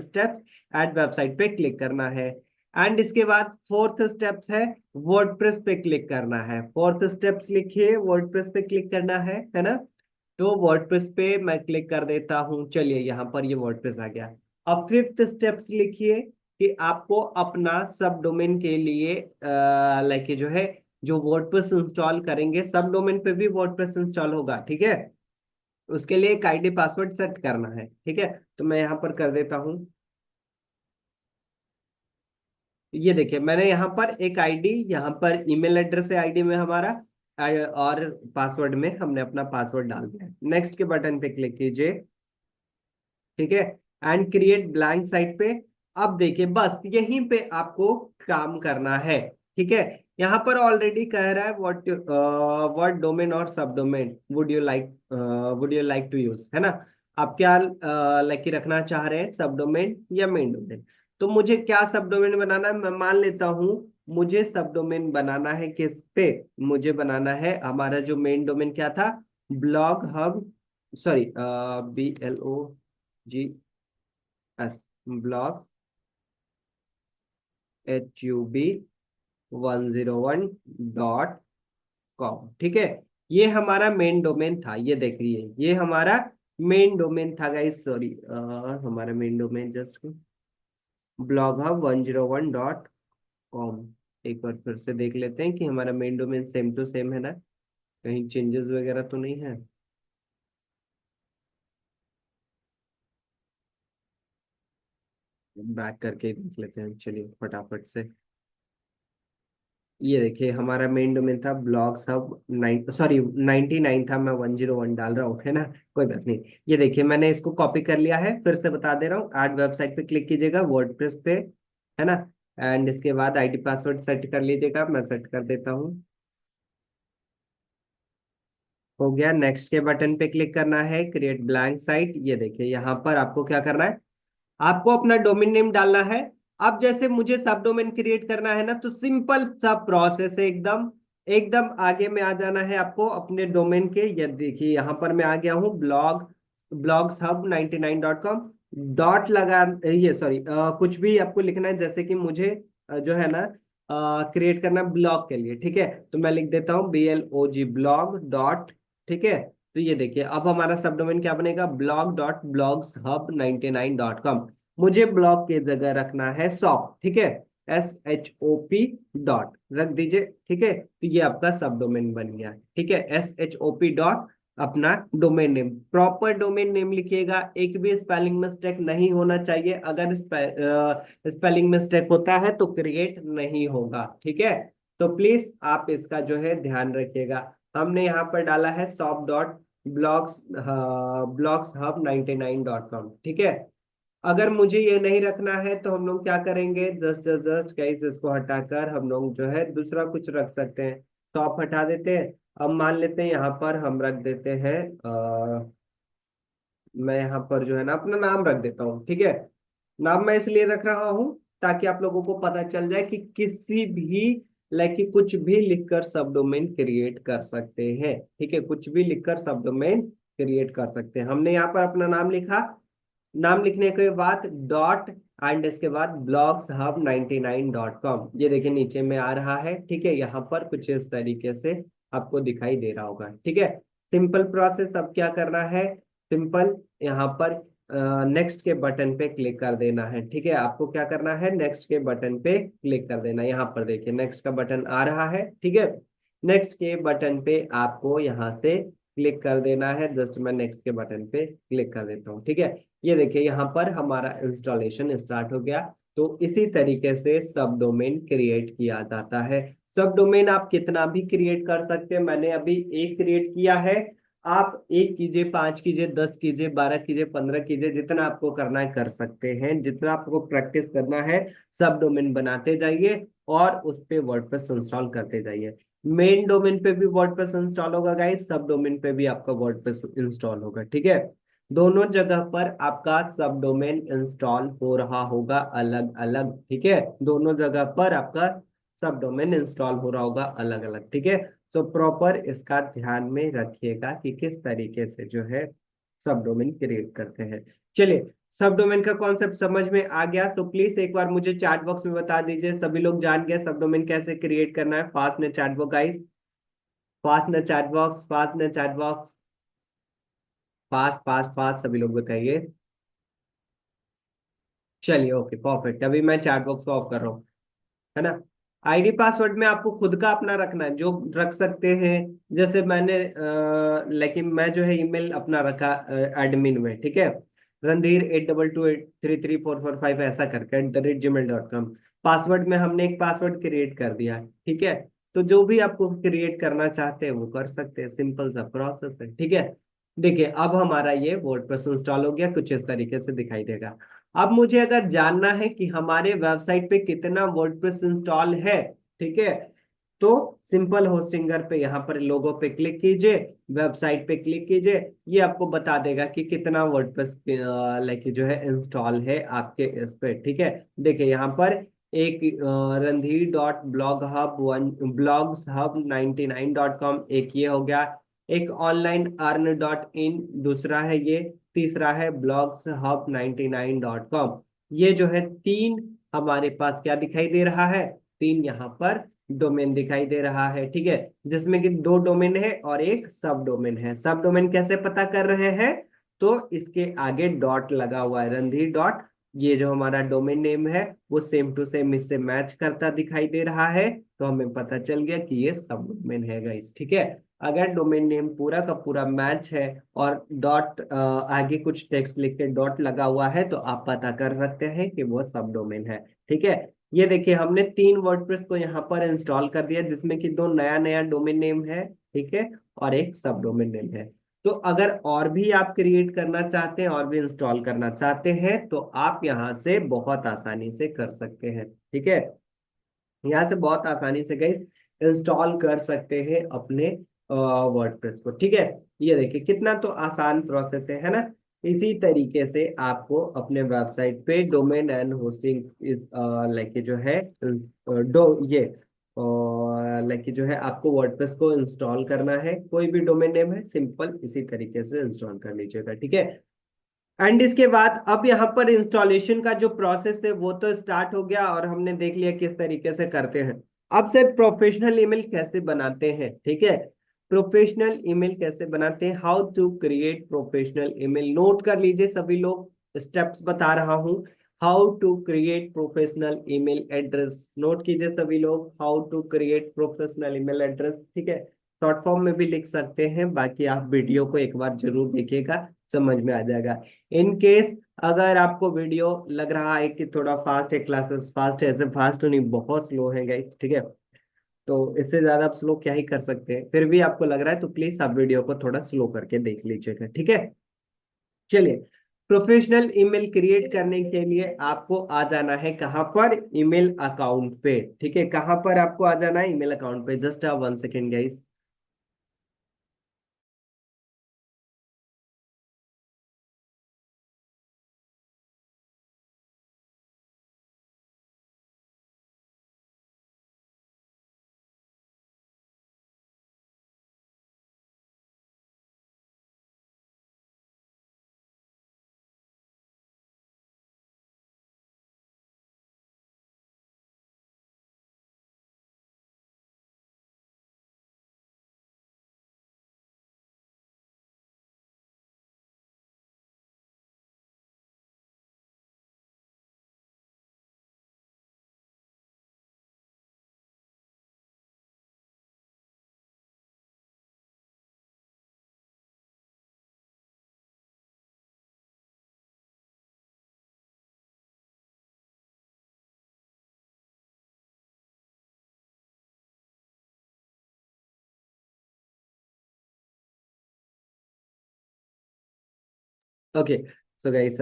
स्टेप ऐड वेबसाइट पे क्लिक करना है। एंड इसके बाद फोर्थ स्टेप्स है वर्डप्रेस पे क्लिक करना है। फोर्थ स्टेप्स लिखिए, वर्डप्रेस पे क्लिक करना है ना। तो वर्डप्रेस पे मैं क्लिक कर देता हूं। चलिए यहाँ पर ये वर्डप्रेस आ गया। अब फिफ्थ स्टेप्स लिखिए कि आपको अपना सब डोमेन के लिए लाइक जो है, जो वर्डप्रेस इंस्टॉल करेंगे सब डोमेन पे भी वर्डप्रेस इंस्टॉल होगा, ठीक है। उसके लिए एक आईडी पासवर्ड सेट करना है, ठीक है। तो मैं यहाँ पर कर देता हूँ। ये देखिए मैंने यहाँ पर एक आईडी, यहाँ पर ईमेल एड्रेस है आईडी में हमारा, और पासवर्ड में हमने अपना पासवर्ड डाल दिया है। नेक्स्ट के बटन पे क्लिक कीजिए, ठीक है। एंड क्रिएट ब्लैंक साइट पे। अब देखिए बस यहीं पे आपको काम करना है, ठीक है। यहाँ पर ऑलरेडी कह रहा है व्हाट डोमेन और subdomain would you like to use, है ना। आप क्या लाइक रखना चाह रहे हैं, सब डोमेन या मेन डोमेन। तो मुझे क्या सब डोमेन बनाना है, मैं मान लेता हूँ मुझे सब डोमेन बनाना है किस पे, मुझे बनाना है हमारा जो मेन डोमेन क्या था, blog hub, sorry BLOGS, blog HUB101.com, ठीक है। ये हमारा मेन डोमेन था, ये देखिए ये हमारा मेन डोमेन था गाइस, सॉरी हमारा main domain just blog hub 101.com। एक बार फिर से देख लेते हैं कि हमारा main domain same to same है ना, कहीं चेंजेस वगैरह तो नहीं है। बैक करके देख लेते हैं, चलिए फटाफट से। ये देखिए हमारा मेन डोमेन था ब्लॉग सब 99 था, मैं 101 डाल रहा हूँ, है ना। कोई बात नहीं। ये देखिए मैंने इसको कॉपी कर लिया है, फिर से बता दे रहा हूँ, ऐड वेबसाइट पे क्लिक कीजिएगा वर्डप्रेस पे, है ना। एंड इसके बाद आईडी पासवर्ड सेट कर लीजिएगा, मैं सेट कर देता हूँ। हो गया। नेक्स्ट के बटन पे क्लिक करना है, क्रिएट ब्लैंक साइट। ये देखिए यहाँ पर आपको क्या करना है, आपको अपना डोमेन नेम डालना है। अब जैसे मुझे सब डोमेन क्रिएट करना है ना, तो सिंपल सा प्रोसेस है, एकदम एकदम आगे में आ जाना है आपको अपने डोमेन के। ये देखिए यहाँ पर मैं आ गया हूँ, ब्लॉग्स हब 99.com, डॉट लगा, ये सॉरी कुछ भी आपको लिखना है, जैसे कि मुझे जो है ना क्रिएट करना ब्लॉग के लिए, ठीक है। तो मैं लिख देता हूँ BLOG ब्लॉग डॉट, ठीक है। तो ये देखिए अब हमारा सब डोमेन क्या बनेगा, blog.blogsHub99.com। मुझे ब्लॉग की जगह रखना है शॉप, ठीक है, SHOP डॉट रख दीजिए, ठीक है। तो ये आपका सब डोमेन बन गया, ठीक है, SHOP डॉट अपना domain name, proper domain name लिखिएगा, एक भी स्पेलिंग मिस्टेक नहीं होना चाहिए, अगर स्पेलिंग मिस्टेक होता है तो क्रिएट नहीं होगा, ठीक है। तो प्लीज आप इसका जो है ध्यान रखिएगा। हमने यहाँ पर डाला है shop dot blogs blogs hub 99.com, ठीक है। अगर मुझे ये नहीं रखना है तो हम लोग क्या करेंगे, जस्ट जस्ट जस्ट गाइस इसको हटाकर हम लोग जो है दूसरा कुछ रख सकते हैं। शॉप हटा देते हैं। अब मान लेते हैं यहाँ पर हम रख देते हैं मैं यहाँ पर जो है ना अपना नाम रख देता हूँ, ठीक है। नाम मैं इसलिए रख रहा हूँ ताकि आप लोगों को पता चल जाए कि किसी भी लाइक कि कुछ भी लिखकर सब डोमेन क्रिएट कर सकते हैं, ठीक है, कुछ भी लिखकर सब डोमेन क्रिएट कर सकते हैं। हमने यहाँ पर अपना नाम लिखा, नाम लिखने के बाद डॉट एंड इसके बाद ब्लॉग्स हब 99.com, ये देखिए नीचे में आ रहा है, ठीक है। यहाँ पर कुछ इस तरीके से आपको दिखाई दे रहा होगा, ठीक है। सिंपल प्रोसेस, अब क्या करना है, सिंपल यहाँ पर नेक्स्ट के बटन पे क्लिक कर देना है, ठीक है। आपको क्या करना है, नेक्स्ट के बटन पे क्लिक कर देना है। यहाँ पर देखिए नेक्स्ट का बटन आ रहा है, ठीक है। नेक्स्ट के बटन पे आपको यहाँ से क्लिक कर देना है, जस्ट मैं नेक्स्ट के बटन पे क्लिक कर देता हूँ, ठीक है। ये देखिए यहाँ पर हमारा इंस्टॉलेशन स्टार्ट हो गया। तो इसी तरीके से सब डोमेन क्रिएट किया जाता है। सब डोमेन आप कितना भी क्रिएट कर सकते हैं, मैंने अभी एक क्रिएट किया है। आप एक कीजिए, 5 कीजिए, 10 कीजिए, 12 कीजिए, 15 कीजिए, जितना आपको करना है कर सकते हैं, जितना आपको प्रैक्टिस करना है सब डोमेन बनाते जाइए और उस पे वर्डप्रेस इंस्टॉल करते जाइए। मेन डोमेन पे भी वर्डप्रेस इंस्टॉल होगा गाइस, सब डोमेन पे भी आपका वर्डप्रेस इंस्टॉल होगा, ठीक है। दोनों जगह पर आपका सब डोमेन इंस्टॉल हो रहा होगा अलग अलग, ठीक है। दोनों जगह पर आपका सब डोमेन इंस्टॉल हो रहा होगा अलग अलग, ठीक है। तो प्रॉपर इसका ध्यान में रखिएगा कि किस तरीके से जो है सब डोमेन क्रिएट करते हैं। चलिए, सब डोमेन का कॉन्सेप्ट समझ में आ गया तो प्लीज एक बार मुझे चैट बॉक्स में बता दीजिए, सभी लोग जान गए सब डोमेन कैसे क्रिएट करना है। फास्ट ने चैट बॉक्स गाइस, फास्ट ने चैट बॉक्स, फास्ट ने chat box, fast fast fast सभी लोग बताइए। चलिए ओके परफेक्ट, अभी मैं चैट बॉक्स को ऑफ कर रहा हूँ, है ना। आईडी पासवर्ड में आपको खुद का अपना रखना है, जो रख सकते हैं। जैसे मैंने लेकिन मैं जो है ईमेल अपना रखा एडमिन में, ठीक है, रणधीर 8228334445 ऐसा करके @gmail.com। पासवर्ड में हमने एक पासवर्ड क्रिएट कर दिया, ठीक है। तो जो भी आपको क्रिएट करना चाहते हैं वो कर सकते हैं, सिंपल सा प्रोसेस है, ठीक है। देखिए अब हमारा ये वर्डप्रेस इंस्टॉल हो गया, कुछ इस तरीके से दिखाई देगा। अब मुझे अगर जानना है कि हमारे वेबसाइट पे कितना वर्डप्रेस इंस्टॉल है, ठीक है, तो सिंपल होस्टिंगर पे यहाँ पर लोगो पे क्लिक कीजिए, वेबसाइट पे क्लिक कीजिए, ये आपको बता देगा कि कितना वर्डप्रेस लाइक जो है इंस्टॉल है आपके इस पे, ठीक है। देखिए यहाँ पर एक Randhir dot blog hub one blogs hub 99.com, एक ये हो गया। एक ऑनलाइन अर्न डॉट इन दूसरा है ये, तीसरा है ब्लॉग्स हब 99.com। ये जो है तीन हमारे पास क्या दिखाई दे रहा है, तीन यहाँ पर डोमेन दिखाई दे रहा है, ठीक है। जिसमें कि दो डोमेन है और एक सब डोमेन है। सब डोमेन कैसे पता कर रहे हैं, तो इसके आगे डॉट लगा हुआ है, रणधीर डॉट, ये जो हमारा डोमेन नेम है वो सेम टू सेम इससे मैच करता दिखाई दे रहा है, तो हमें पता चल गया कि ये सब डोमेन है गाइस, ठीक है। अगर डोमेन नेम पूरा का पूरा मैच है और डॉट आगे कुछ टेक्स्ट लिख के डॉट लगा हुआ है तो आप पता कर सकते हैं कि वो सब डोमेन है, ठीक है। ये देखिए हमने तीन वर्डप्रेस को यहाँ पर इंस्टॉल कर दिया, जिसमें कि दो नया नया डोमेन नेम है, ठीक है, और एक सब डोमेन नेम है। तो अगर और भी आप क्रिएट करना चाहते हैं और भी इंस्टॉल करना चाहते हैं तो आप यहाँ से बहुत आसानी से कर सकते हैं, ठीक है। यहाँ से बहुत आसानी से गई इंस्टॉल कर सकते हैं अपने वर्डप्रेस को, ठीक है। ये देखिए कितना तो आसान प्रोसेस है ना। इसी तरीके से आपको अपने वेबसाइट पे डोमेन एंड होस्टिंग लाइक जो है डो ये लाइक जो है आपको वर्डप्रेस को इंस्टॉल करना है, कोई भी डोमेन नेम है सिंपल इसी तरीके से इंस्टॉल कर लीजिएगा, ठीक है। एंड इसके बाद अब यहाँ पर इंस्टॉलेशन का जो प्रोसेस है वो तो स्टार्ट हो गया और हमने देख लिया किस तरीके से करते हैं। अब से प्रोफेशनल ईमेल कैसे बनाते हैं, ठीक है। प्रोफेशनल ईमेल कैसे बनाते हैं, how to create professional email, नोट कर लीजिए सभी लोग, स्टेप्स बता रहा हूं। How to create professional email address. नोट कीजिए सभी लोग, how to create professional email address, ठीक है। शॉर्ट फॉर्म में भी लिख सकते हैं, बाकी आप वीडियो को एक बार जरूर देखिएगा, समझ में आ जाएगा। इन केस अगर आपको वीडियो लग रहा है कि थोड़ा फास्ट है, क्लासेस फास्ट है, ऐसे फास्ट तो नहीं, बहुत स्लो है गाइस, ठीक है। तो इससे ज्यादा आप स्लो क्या ही कर सकते हैं, फिर भी आपको लग रहा है तो प्लीज आप वीडियो को थोड़ा स्लो करके देख लीजिएगा, ठीक है। चलिए, प्रोफेशनल ईमेल क्रिएट करने के लिए आपको आ जाना है कहां पर, ईमेल अकाउंट पे, ठीक है। कहां पर आपको आ जाना है, ईमेल अकाउंट पे। Just 1 second guys. Okay, so guys,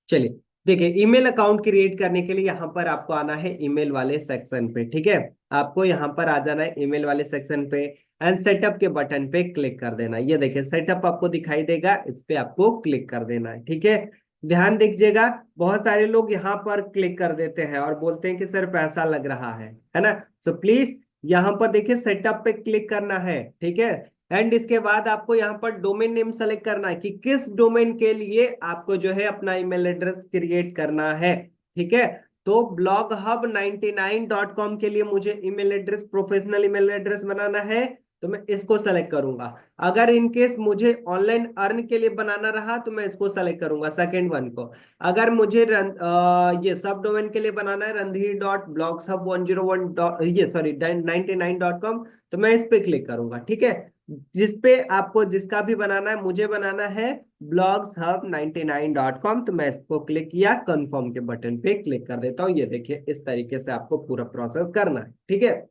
चलिए, देखिए, ईमेल अकाउंट क्रिएट करने के लिए यहाँ पर आपको आना है ईमेल वाले सेक्शन पे, ठीक है। आपको यहाँ पर आ जाना है ईमेल वाले सेक्शन पे, एंड सेटअप के बटन पे क्लिक कर देना है। ये देखिए सेटअप आपको दिखाई देगा, इस पे आपको क्लिक कर देना है, ठीक है। ध्यान दीजिएगा, बहुत सारे लोग यहाँ पर क्लिक कर देते हैं और बोलते हैं कि सर पैसा लग रहा है ना। तो प्लीज यहाँ पर देखिए सेटअप पे क्लिक करना है, ठीक है। एंड इसके बाद आपको यहाँ पर डोमेन नेम सेलेक्ट करना है कि किस डोमेन के लिए आपको जो है अपना ईमेल एड्रेस क्रिएट करना है, ठीक है। तो ब्लॉग हब 99.com के लिए मुझे email address, professional email address बनाना है, तो मैं इसको सेलेक्ट करूंगा। अगर इन केस मुझे ऑनलाइन अर्न के लिए बनाना रहा तो मैं इसको सेलेक्ट करूंगा, सेकेंड वन को। अगर मुझे ये सब डोमेन के लिए बनाना है, randhir.blogsub101 ये सॉरी 99.com, तो मैं इस पे क्लिक करूंगा, ठीक है। जिसपे आपको जिसका भी बनाना है, मुझे बनाना है blogshub99.com, तो मैं इसको क्लिक किया, कंफर्म के बटन पे क्लिक कर देता हूँ। ये देखिए इस तरीके से आपको पूरा प्रोसेस करना है, ठीक है।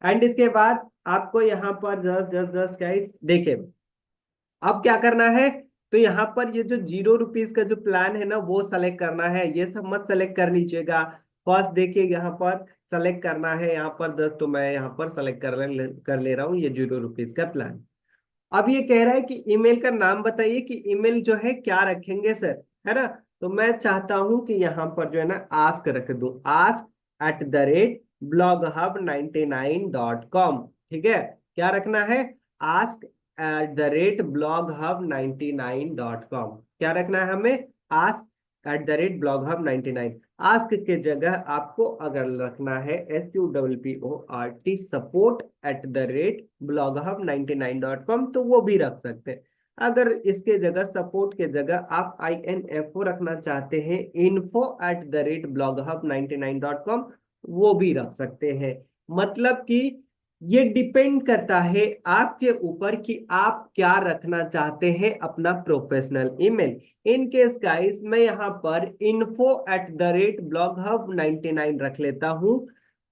एंड इसके बाद आपको यहाँ पर जस्ट जस्ट जस्ट गाइस देखिए, अब क्या करना है, तो यहाँ पर ये जो ₹0 का जो प्लान है ना, वो सेलेक्ट करना है। ये सब मत सेलेक्ट कर लीजिएगा, फर्स्ट देखिए यहाँ पर सेलेक्ट करना है, यहाँ पर तो मैं यहाँ पर सेलेक्ट कर ले रहा हूँ ये ₹0 का प्लान। अब ये कह रहा है कि ईमेल का नाम बताइए कि ईमेल जो है क्या रखेंगे सर, है ना। तो मैं चाहता हूं कि यहाँ पर जो है ना आस्क रख दूं, ask@bloghub99.com, ठीक है। क्या रखना है, ask@bloghub99.com, क्या रखना है हमें, ask@bloghub99। आस्क के जगह आपको अगर रखना है support@bloghub99.com, तो वो भी रख सकते हैं। अगर इसके जगह, सपोर्ट के जगह आप INFO रखना चाहते हैं, info@bloghub99.com, वो भी रख सकते हैं। मतलब कि ये डिपेंड करता है आपके ऊपर कि आप क्या रखना चाहते हैं अपना professional email. In case guys मैं यहाँ पर info@bloghub99 रख लेता हूँ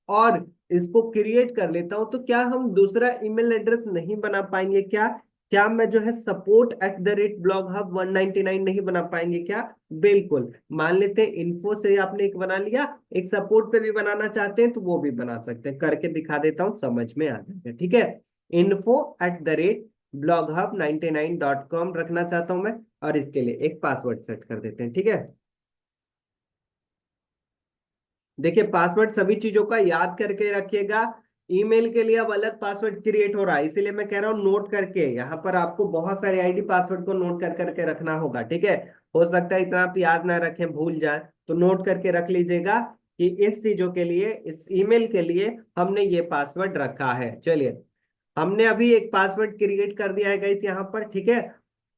और इसको क्रिएट कर लेता हूं, तो क्या हम दूसरा ईमेल एड्रेस नहीं बना पाएंगे क्या? क्या मैं जो है support@bloghub199 नहीं बना पाएंगे क्या? बिल्कुल। मान लेते हैं इन्फो से आपने एक बना लिया, एक सपोर्ट से भी बनाना चाहते हैं तो वो भी बना सकते हैं, करके दिखा देता हूं, समझ में आ जाएगा, ठीक है। info@bloghub99.com रखना चाहता हूं मैं, और इसके लिए एक पासवर्ड सेट कर देते हैं, ठीक है। देखिए पासवर्ड सभी चीजों का याद करके रखिएगा। ईमेल के लिए अब अलग पासवर्ड क्रिएट हो रहा है, इसीलिए मैं कह रहा हूँ नोट करके, यहाँ पर आपको बहुत सारे आईडी पासवर्ड को नोट कर करके रखना होगा, ठीक है। हो सकता है इतना आप याद ना रखें, भूल जाए, तो नोट करके रख लीजिएगा कि इस चीजों के लिए, इस ईमेल के लिए हमने ये पासवर्ड रखा है। चलिए, हमने अभी एक पासवर्ड क्रिएट कर दिया है गाइस यहाँ पर, ठीक है।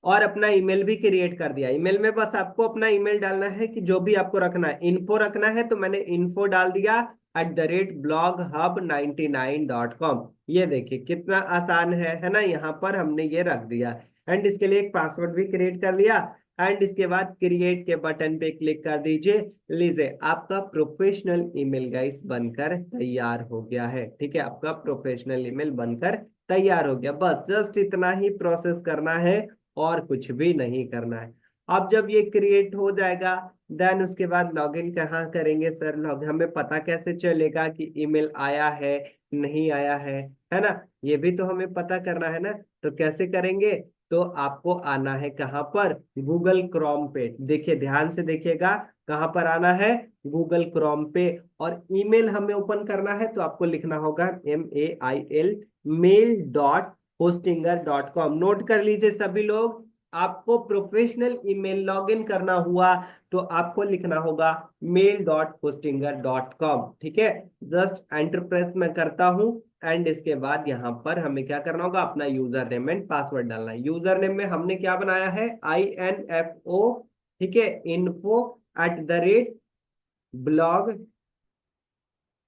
और अपना ईमेल भी क्रिएट कर दिया। ईमेल में बस आपको अपना ईमेल डालना है कि जो भी आपको रखना है, इन्फो रखना है तो मैंने इन्फो डाल दिया @bloghub99.com। ये देखिए कितना आसान है ना, यहाँ पर हमने ये रख दिया। एंड इसके लिए एक पासवर्ड भी क्रिएट कर लिया। एंड इसके बाद क्रिएट के बटन पे क्लिक कर दीजिए। लीजिए आपका प्रोफेशनल ईमेल गाइस बनकर तैयार हो गया है। ठीक है, आपका प्रोफेशनल ईमेल बनकर तैयार हो गया। बस जस्ट इतना ही प्रोसेस करना है और कुछ भी नहीं करना है। अब जब ये क्रिएट हो जाएगा, देन उसके बाद लॉगिन कहाँ करेंगे सर? लॉग हमें पता कैसे चलेगा कि ईमेल आया है नहीं आया है ना? ये भी तो हमें पता करना है ना। तो कैसे करेंगे? तो आपको आना है कहाँ पर? गूगल क्रोम पे। देखिए ध्यान से देखिएगा, कहाँ पर आना है? गूगल क्रोम पे। और ईमेल हमें ओपन करना है तो आपको लिखना होगा MAIL mail.hostinger.com। नोट कर लीजिए सभी लोग, आपको प्रोफेशनल ईमेल लॉगिन करना हुआ तो आपको लिखना होगा mail.hostinger.com। ठीक है, जस्ट एंटर प्रेस मैं करता हूं। एंड इसके बाद यहाँ पर हमें क्या करना होगा? अपना यूजर नेम एंड पासवर्ड डालना है। यूजर नेम में हमने क्या बनाया है? INFO। ठीक है, info@blog,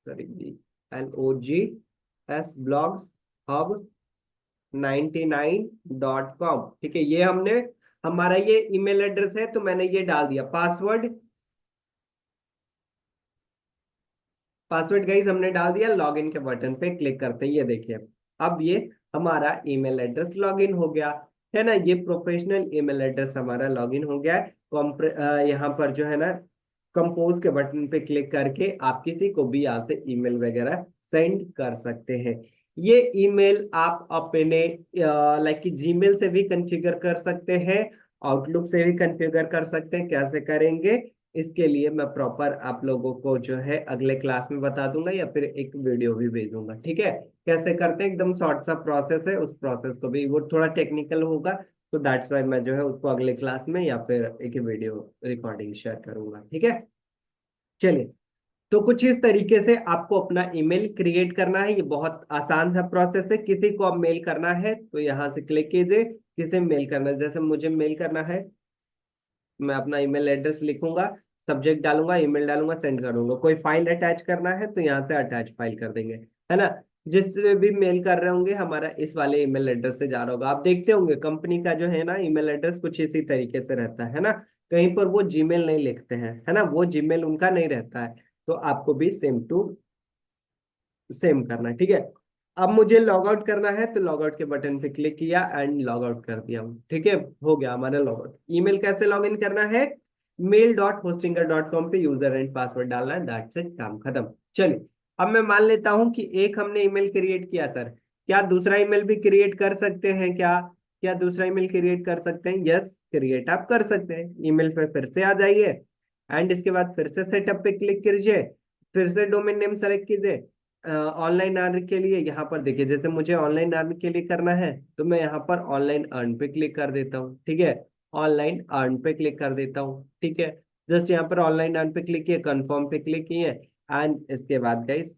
sorry LOGS blogs hub 99.com। ठीक है, ये हमने, हमारा ये ईमेल एड्रेस है तो मैंने ये डाल दिया। पासवर्ड, पासवर्ड गाइस हमने डाल दिया। लॉगिन के बटन पे क्लिक करते ही ये देखिए अब ये हमारा ईमेल एड्रेस लॉगिन हो गया है ना। ये प्रोफेशनल ईमेल एड्रेस हमारा लॉगिन हो गया है। यहाँ पर जो है ना, कंपोज के बटन पे क्लिक करके आप किसी को भी यहाँ से ईमेल वगैरह सेंड कर सकते हैं। ये ईमेल आप अपने लाइक कि जीमेल से भी कॉन्फ़िगर कर सकते हैं, आउटलुक से भी कॉन्फ़िगर कर सकते हैं। कैसे करेंगे इसके लिए मैं प्रॉपर आप लोगों को जो है अगले क्लास में बता दूंगा, या फिर एक वीडियो भी भेजूंगा। ठीक है, कैसे करते हैं, एकदम शॉर्ट सा प्रोसेस है। उस प्रोसेस को भी, वो थोड़ा टेक्निकल होगा तो दैट्स वाई मैं जो है उसको अगले क्लास में या फिर एक वीडियो रिकॉर्डिंग शेयर करूंगा। ठीक है, चलिए। तो कुछ इस तरीके से आपको अपना ईमेल क्रिएट करना है। ये बहुत आसान सा प्रोसेस है। किसी को अब मेल करना है तो यहाँ से क्लिक कीजिए, किसे मेल करना है। जैसे मुझे मेल करना है, मैं अपना ईमेल एड्रेस लिखूंगा, सब्जेक्ट डालूंगा, ईमेल डालूंगा, सेंड करूंगा। कोई फाइल अटैच करना है तो यहाँ से अटैच फाइल कर देंगे, है ना। जिससे भी मेल कर रहे होंगे हमारा इस वाले ईमेल एड्रेस से जा रहा होगा। आप देखते होंगे कंपनी का जो है ना ईमेल एड्रेस कुछ इसी तरीके से रहता है ना। कहीं पर वो जीमेल नहीं लिखते हैं, है ना, वो जीमेल उनका नहीं रहता है। तो आपको भी सेम टू सेम करना है। ठीक है, अब मुझे लॉग आउट करना है तो लॉग आउट के बटन पे क्लिक किया एंड लॉग आउट कर दिया हूँ। ठीक है, हो गया हमारा लॉग आउट। ईमेल कैसे लॉग इन करना है? mail.hostinger.com पे यूजर एंड पासवर्ड डालना है, दैट्स इट, काम खत्म। चलिए, अब मैं मान लेता हूं कि एक हमने ईमेल क्रिएट किया सर, क्या दूसरा ईमेल भी क्रिएट कर सकते हैं क्या? क्या दूसरा ईमेल क्रिएट कर सकते हैं? यस, क्रिएट आप कर सकते हैं। ईमेल पे फिर से आ जाइए एंड इसके बाद फिर से सेटअप पे क्लिक कीजिए, फिर से डोमेन नेम सेलेक्ट कीजिए। ऑनलाइन अर्न के लिए यहाँ पर देखिए, जैसे मुझे ऑनलाइन अर्न के लिए करना है तो मैं यहाँ पर ऑनलाइन अर्न पे क्लिक कर देता हूँ। ठीक है, ऑनलाइन अर्न पे क्लिक कर देता हूँ। ठीक है, जस्ट यहाँ पर ऑनलाइन अर्न पे क्लिक किए, कंफर्म पे क्लिक किए एंड इसके बाद गाइस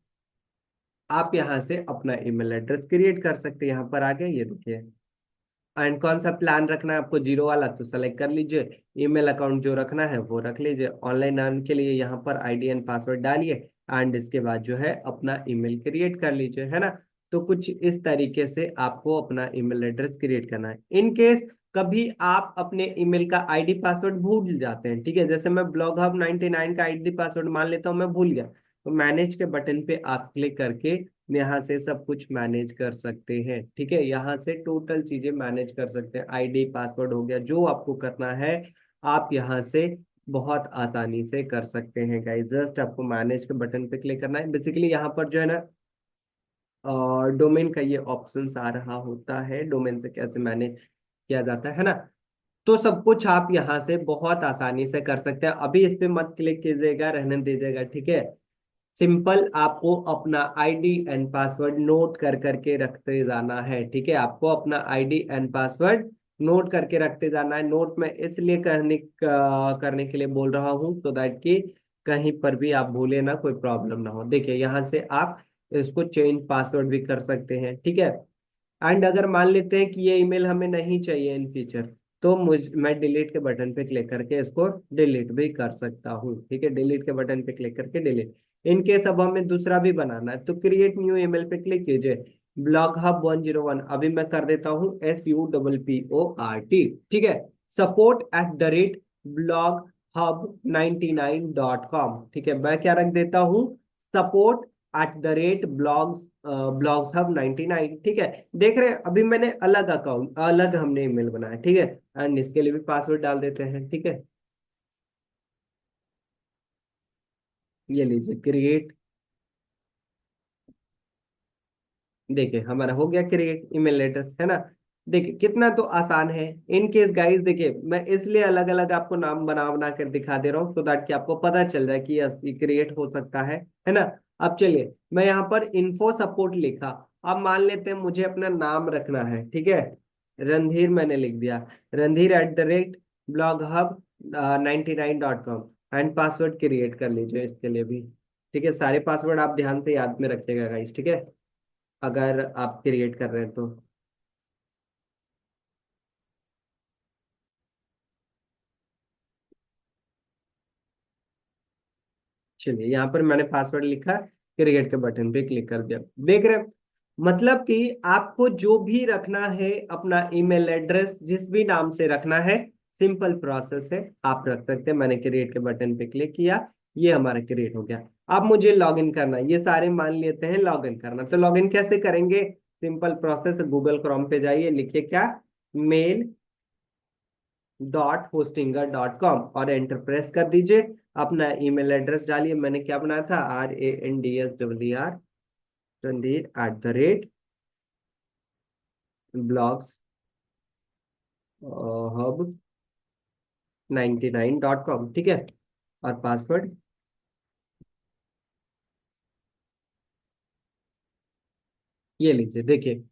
आप यहाँ से अपना ईमेल एड्रेस क्रिएट कर सकते हैं। यहाँ पर आ गए, ये देखिए। एंड कौन सा प्लान रखना है आपको? जीरो वाला तो सेलेक्ट कर लीजिए। ईमेल अकाउंट जो रखना है वो रख लीजिए। ऑनलाइन अर्न के लिए यहाँ पर आईडी एंड पासवर्ड डालिए एंड इसके बाद जो है अपना ईमेल क्रिएट कर लीजिए, है ना। तो कुछ इस तरीके से आपको अपना ईमेल एड्रेस क्रिएट करना है। इन केस कभी आप अपने ईमेल का आईडी पासवर्ड भूल जाते हैं, ठीक है, जैसे मैं ब्लॉग हब 99 का आईडी पासवर्ड मान लेता हूँ मैं भूल गया, तो मैनेज के बटन पे आप क्लिक करके यहाँ से सब कुछ मैनेज कर सकते हैं। ठीक है, यहाँ से टोटल चीजें मैनेज कर सकते हैं। आईडी पासवर्ड हो गया, जो आपको करना है आप यहाँ से बहुत आसानी से कर सकते हैं गाइस। जस्ट आपको मैनेज के बटन पे क्लिक करना है। बेसिकली यहाँ पर जो है ना डोमेन का ये ऑप्शन आ रहा होता है, डोमेन से कैसे मैनेज किया जाता है ना। तो सब कुछ आप यहाँ से बहुत आसानी से कर सकते हैं। अभी इस पे मत क्लिक कीजिएगा, रहने दीजिएगा। ठीक है, सिंपल आपको अपना आईडी एंड पासवर्ड नोट कर करके रखते जाना है। ठीक है, आपको अपना आईडी एंड पासवर्ड नोट करके रखते जाना है। नोट में इसलिए करने के लिए बोल रहा हूँ तो दैट कि कहीं पर भी आप भूले ना, कोई प्रॉब्लम ना हो। देखिए यहाँ से आप इसको चेंज पासवर्ड भी कर सकते हैं। ठीक है, एंड अगर मान लेते हैं कि ये ईमेल हमें नहीं चाहिए इन फ्यूचर, तो मैं डिलीट के बटन पे क्लिक करके इसको डिलीट भी कर सकता हूँ। ठीक है, डिलीट के बटन पे क्लिक करके डिलीट। इन केस अब हमें दूसरा भी बनाना है तो क्रिएट न्यू ईमेल पे क्लिक कीजिए। ब्लॉग हब 101 अभी मैं कर देता हूँ SUPPORT। ठीक है, support@blog hub99.com। ठीक है, मैं क्या रख देता हूँ, support@blogshub99। ठीक है, देख रहे हैं अभी मैंने अलग अकाउंट, अलग हमने ईमेल बनाया। ठीक है, एंड इसके लिए भी पासवर्ड डाल देते हैं। ठीक है, ये लीजिए क्रिएट। देखिए हमारा हो गया क्रिएट ईमेल एड्रेस, है ना। देखिए कितना तो आसान है। इन केस गाइस देखिए मैं इसलिए अलग अलग आपको नाम बना बना कर दिखा दे रहा हूँ सो दैट कि आपको पता चल जाए कि यस ये क्रिएट हो सकता है ना। अब चलिए मैं यहाँ पर इन्फो सपोर्ट लिखा। अब मान लेते हैं मुझे अपना नाम रखना है। ठीक है, रणधीर मैंने लिख दिया, रणधीर@blogHub99.com एंड पासवर्ड क्रिएट कर लीजिए इसके लिए भी। ठीक है, सारे पासवर्ड आप ध्यान से याद में रखिएगा गाइस। ठीक है, अगर आप क्रिएट कर रहे हैं तो। चलिए यहाँ पर मैंने पासवर्ड लिखा, क्रिएट के बटन पे क्लिक कर दिया। देख रहे हैं मतलब कि आपको जो भी रखना है अपना ईमेल एड्रेस जिस भी नाम से रखना है, सिंपल प्रोसेस है, आप रख सकते हैं। मैंने क्रिएट के बटन पे क्लिक किया, ये हमारा क्रिएट हो गया। अब मुझे लॉगिन करना है, ये सारे मान लेते हैं लॉगिन करना। तो लॉगिन कैसे करेंगे, सिंपल प्रोसेस, गूगल क्रोम पे जाइए, लिखिए क्या, मेल .hostinger.com और एंटर प्रेस कर दीजिए। अपना ईमेल एड्रेस डालिए, मैंने क्या बनाया था, RANDSWR Randhir @blogs hub 99.com। ठीक है, और पासवर्ड ये लीजिए। देखिए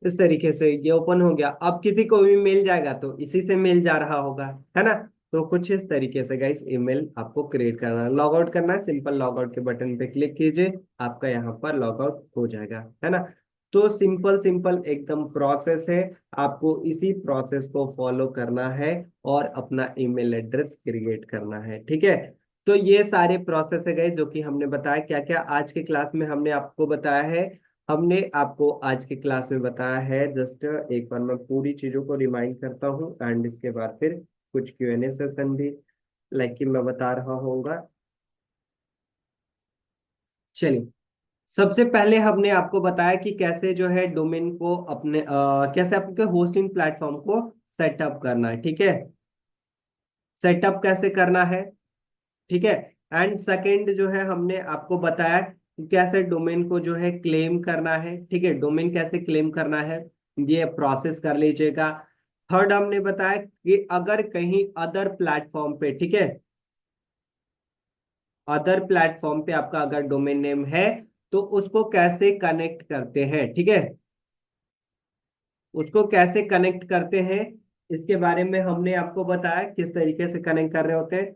इस तरीके से ये ओपन हो गया। अब किसी को भी मेल जाएगा तो इसी से मेल जा रहा होगा, है ना। तो कुछ इस तरीके से गाइस ईमेल आपको क्रिएट करना है। लॉग आउट करना है, सिंपल लॉग आउट के बटन पे क्लिक कीजिए, आपका यहाँ पर लॉग आउट हो जाएगा, है ना। तो सिंपल सिंपल एकदम प्रोसेस है, आपको इसी प्रोसेस को फॉलो करना है और अपना ईमेल एड्रेस क्रिएट करना है। ठीक है, तो ये सारे प्रोसेस है गाइस जो कि हमने बताया। क्या क्या आज के क्लास में हमने आपको बताया है, हमने आपको आज की क्लास में बताया है। जस्ट एक बार मैं पूरी चीजों को रिमाइंड करता हूँ एंड इसके बाद फिर कुछ Q&A सेशन भी लाइक कि मैं बता रहा होऊंगा। चलिए, सबसे पहले हमने आपको बताया कि कैसे जो है डोमेन को अपने कैसे आपके होस्टिंग प्लेटफॉर्म को सेटअप करना है। ठीक है, सेटअप कैसे करना है। ठीक है, एंड सेकंड जो है हमने आपको बताया कि कैसे डोमेन को जो है क्लेम करना है। ठीक है, डोमेन कैसे क्लेम करना है, ये प्रोसेस कर लीजिएगा। थर्ड हमने बताया कि अगर कहीं अदर प्लेटफॉर्म पे, ठीक है, अदर प्लेटफॉर्म पे आपका अगर डोमेन नेम है तो उसको कैसे कनेक्ट करते हैं। ठीक है, उसको कैसे कनेक्ट करते हैं इसके बारे में हमने आपको बताया, किस तरीके से कनेक्ट कर रहे होते हैं।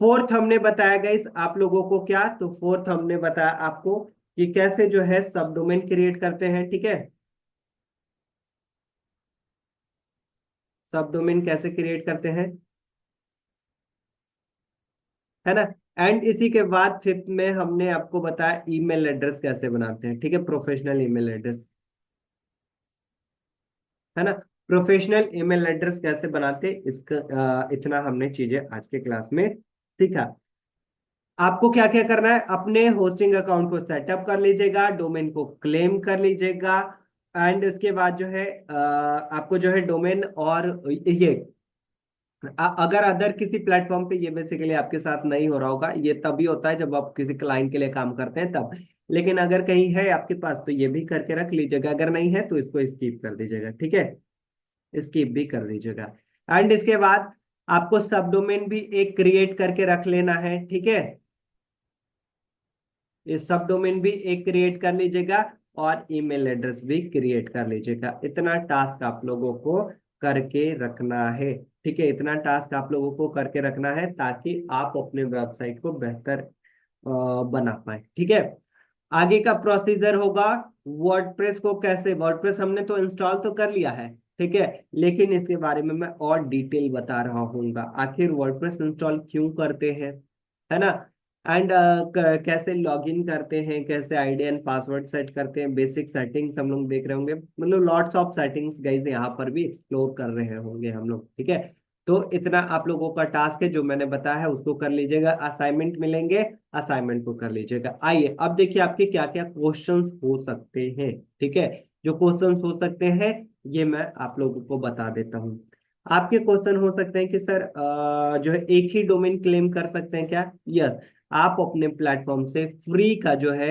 फोर्थ हमने बताया गाइस आप लोगों को क्या, तो फोर्थ हमने बताया आपको कि कैसे जो है सब डोमेन क्रिएट करते हैं। ठीक है, सब डोमेन कैसे क्रिएट करते हैं, है ना। एंड इसी के बाद फिफ्थ में हमने आपको बताया ईमेल एड्रेस कैसे बनाते हैं। ठीक है, प्रोफेशनल ईमेल एड्रेस, है ना। प्रोफेशनल ईमेल एड्रेस कैसे बनाते हैं, इसका इतना हमने चीजें आज के क्लास में सीखा। आपको क्या क्या करना है, अपने होस्टिंग अकाउंट को सेटअप कर लीजिएगा, डोमेन को क्लेम कर लीजिएगा, एंड उसके बाद जो है आपको जो है डोमेन और ये अगर अदर किसी प्लेटफॉर्म पे ये बेसिकली आपके साथ नहीं हो रहा होगा, ये तभी होता है जब आप किसी क्लाइंट के लिए काम करते हैं तब। लेकिन अगर कहीं है आपके पास तो ये भी करके रख लीजिएगा, अगर नहीं है तो इसको स्किप कर दीजिएगा। ठीक है, स्किप भी कर दीजिएगा। एंड इसके बाद आपको सब डोमेन भी एक क्रिएट करके रख लेना है। ठीक है, ये सब डोमेन भी एक क्रिएट कर लीजिएगा और ईमेल एड्रेस भी क्रिएट कर लीजिएगा। इतना टास्क आप लोगों को करके रखना है। ठीक है, इतना टास्क आप लोगों को करके रखना है ताकि आप अपने वेबसाइट को बेहतर बना पाए। ठीक है, आगे का प्रोसीजर होगा वर्डप्रेस को कैसे, वर्डप्रेस हमने तो इंस्टॉल तो कर लिया है, ठीक है। लेकिन इसके बारे में मैं और डिटेल बता रहा हूँगा, आखिर वर्डप्रेस इंस्टॉल क्यों करते हैं, है ना। एंड कैसे लॉगिन करते हैं, कैसे आईडी एंड पासवर्ड सेट करते हैं, बेसिक सेटिंग्स हम लोग देख रहे होंगे, मतलब लॉट्स ऑफ सेटिंग्स गाइस यहाँ पर भी एक्सप्लोर कर रहे होंगे हम लोग, ठीक है। तो इतना आप लोगों का टास्क है, जो मैंने बताया है उसको कर लीजिएगा, असाइनमेंट मिलेंगे, असाइनमेंट को कर लीजिएगा। आइए अब देखिए आपके क्या क्या क्वेश्चंस हो सकते हैं, ठीक है। जो क्वेश्चंस हो सकते हैं ये मैं आप लोगों को बता देता हूँ। आपके क्वेश्चन हो सकते हैं कि सर जो है एक ही डोमेन क्लेम कर सकते हैं क्या? यस, आप अपने प्लेटफॉर्म से फ्री का जो है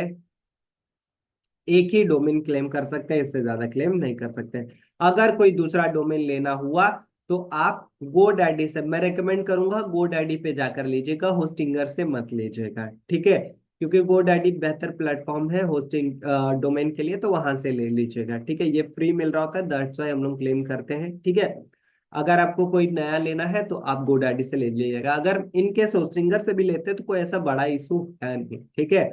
एक ही डोमेन क्लेम कर सकते हैं, इससे ज्यादा क्लेम नहीं कर सकते हैं। अगर कोई दूसरा डोमेन लेना हुआ तो आप GoDaddy से, मैं रेकमेंड करूंगा GoDaddy पे जाकर लीजिएगा, होस्टिंगर से मत लीजिएगा, ठीक है। क्योंकि GoDaddy बेहतर प्लेटफॉर्म है होस्टिंग डोमेन के लिए, तो वहां से ले लीजिएगा, ठीक है। ये फ्री मिल रहा होता है, दैट्स व्हाई हम लोग क्लेम करते हैं, ठीक है। अगर आपको कोई नया लेना है तो आप GoDaddy से ले लीजिएगा, अगर इनकेस होस्टिंगर से भी लेते हैं तो कोई ऐसा बड़ा इशू है नहीं, ठीक है।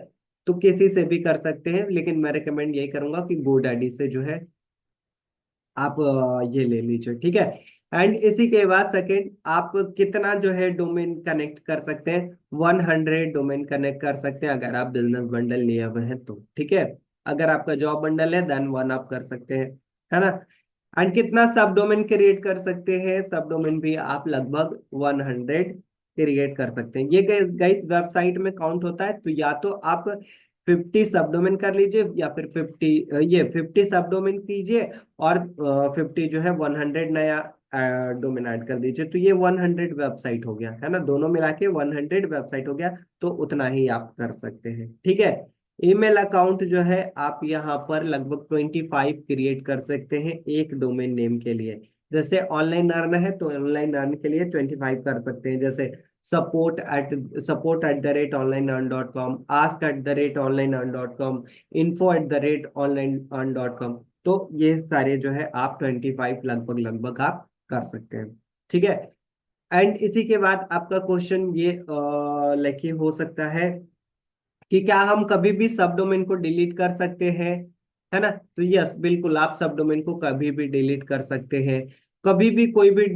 तो किसी से भी कर सकते हैं, लेकिन मैं रिकमेंड यही करूंगा कि GoDaddy से जो है आप ये ले लीजिए, ठीक है। एंड इसी के बाद सेकंड, आप कितना जो है डोमेन कनेक्ट कर सकते हैं? 100 डोमेन कनेक्ट कर सकते हैं अगर आप बिजनेस बंडल लिए हुए हैं तो, ठीक है। अगर आपका जॉब बंडल है देन वन आप कर सकते हैं, है ना। एंड कितना सब डोमेन क्रिएट कर सकते हैं? सब डोमेन भी आप लगभग 100 क्रिएट कर सकते हैं। ये गाइस वेबसाइट में काउंट होता है, तो या तो आप 50 सब डोमेन कर लीजिए, या फिर 50 सब डोमेन कीजिए, और 50 जो है 100 नया डोमेन ऐड कर दीजिए, तो ये 100 वेबसाइट हो गया, है ना। दोनों मिला के 100 वेबसाइट हो गया, तो उतना ही आप कर सकते हैं, ठीक है। ईमेल अकाउंट जो है आप यहाँ पर लगभग 25 क्रिएट कर सकते हैं एक डोमेन नेम के लिए। जैसे ऑनलाइन अर्न है तो ऑनलाइन अर्न के लिए 25 कर सकते हैं, जैसे support@onlineearn.com, ask@onlineearn.com, info@onlineearn.com। तो ये सारे जो है आप 25 लगभग लगभग आप कर सकते हैं, ठीक है। एंड इसी के बाद आपका क्वेश्चन ये लाइक हो सकता है कि क्या हम कभी भी सब डोमेन को डिलीट कर सकते हैं, है ना। तो यस, बिल्कुल आप सब डोमेन को कभी भी डिलीट कर सकते हैं। कभी भी कोई भी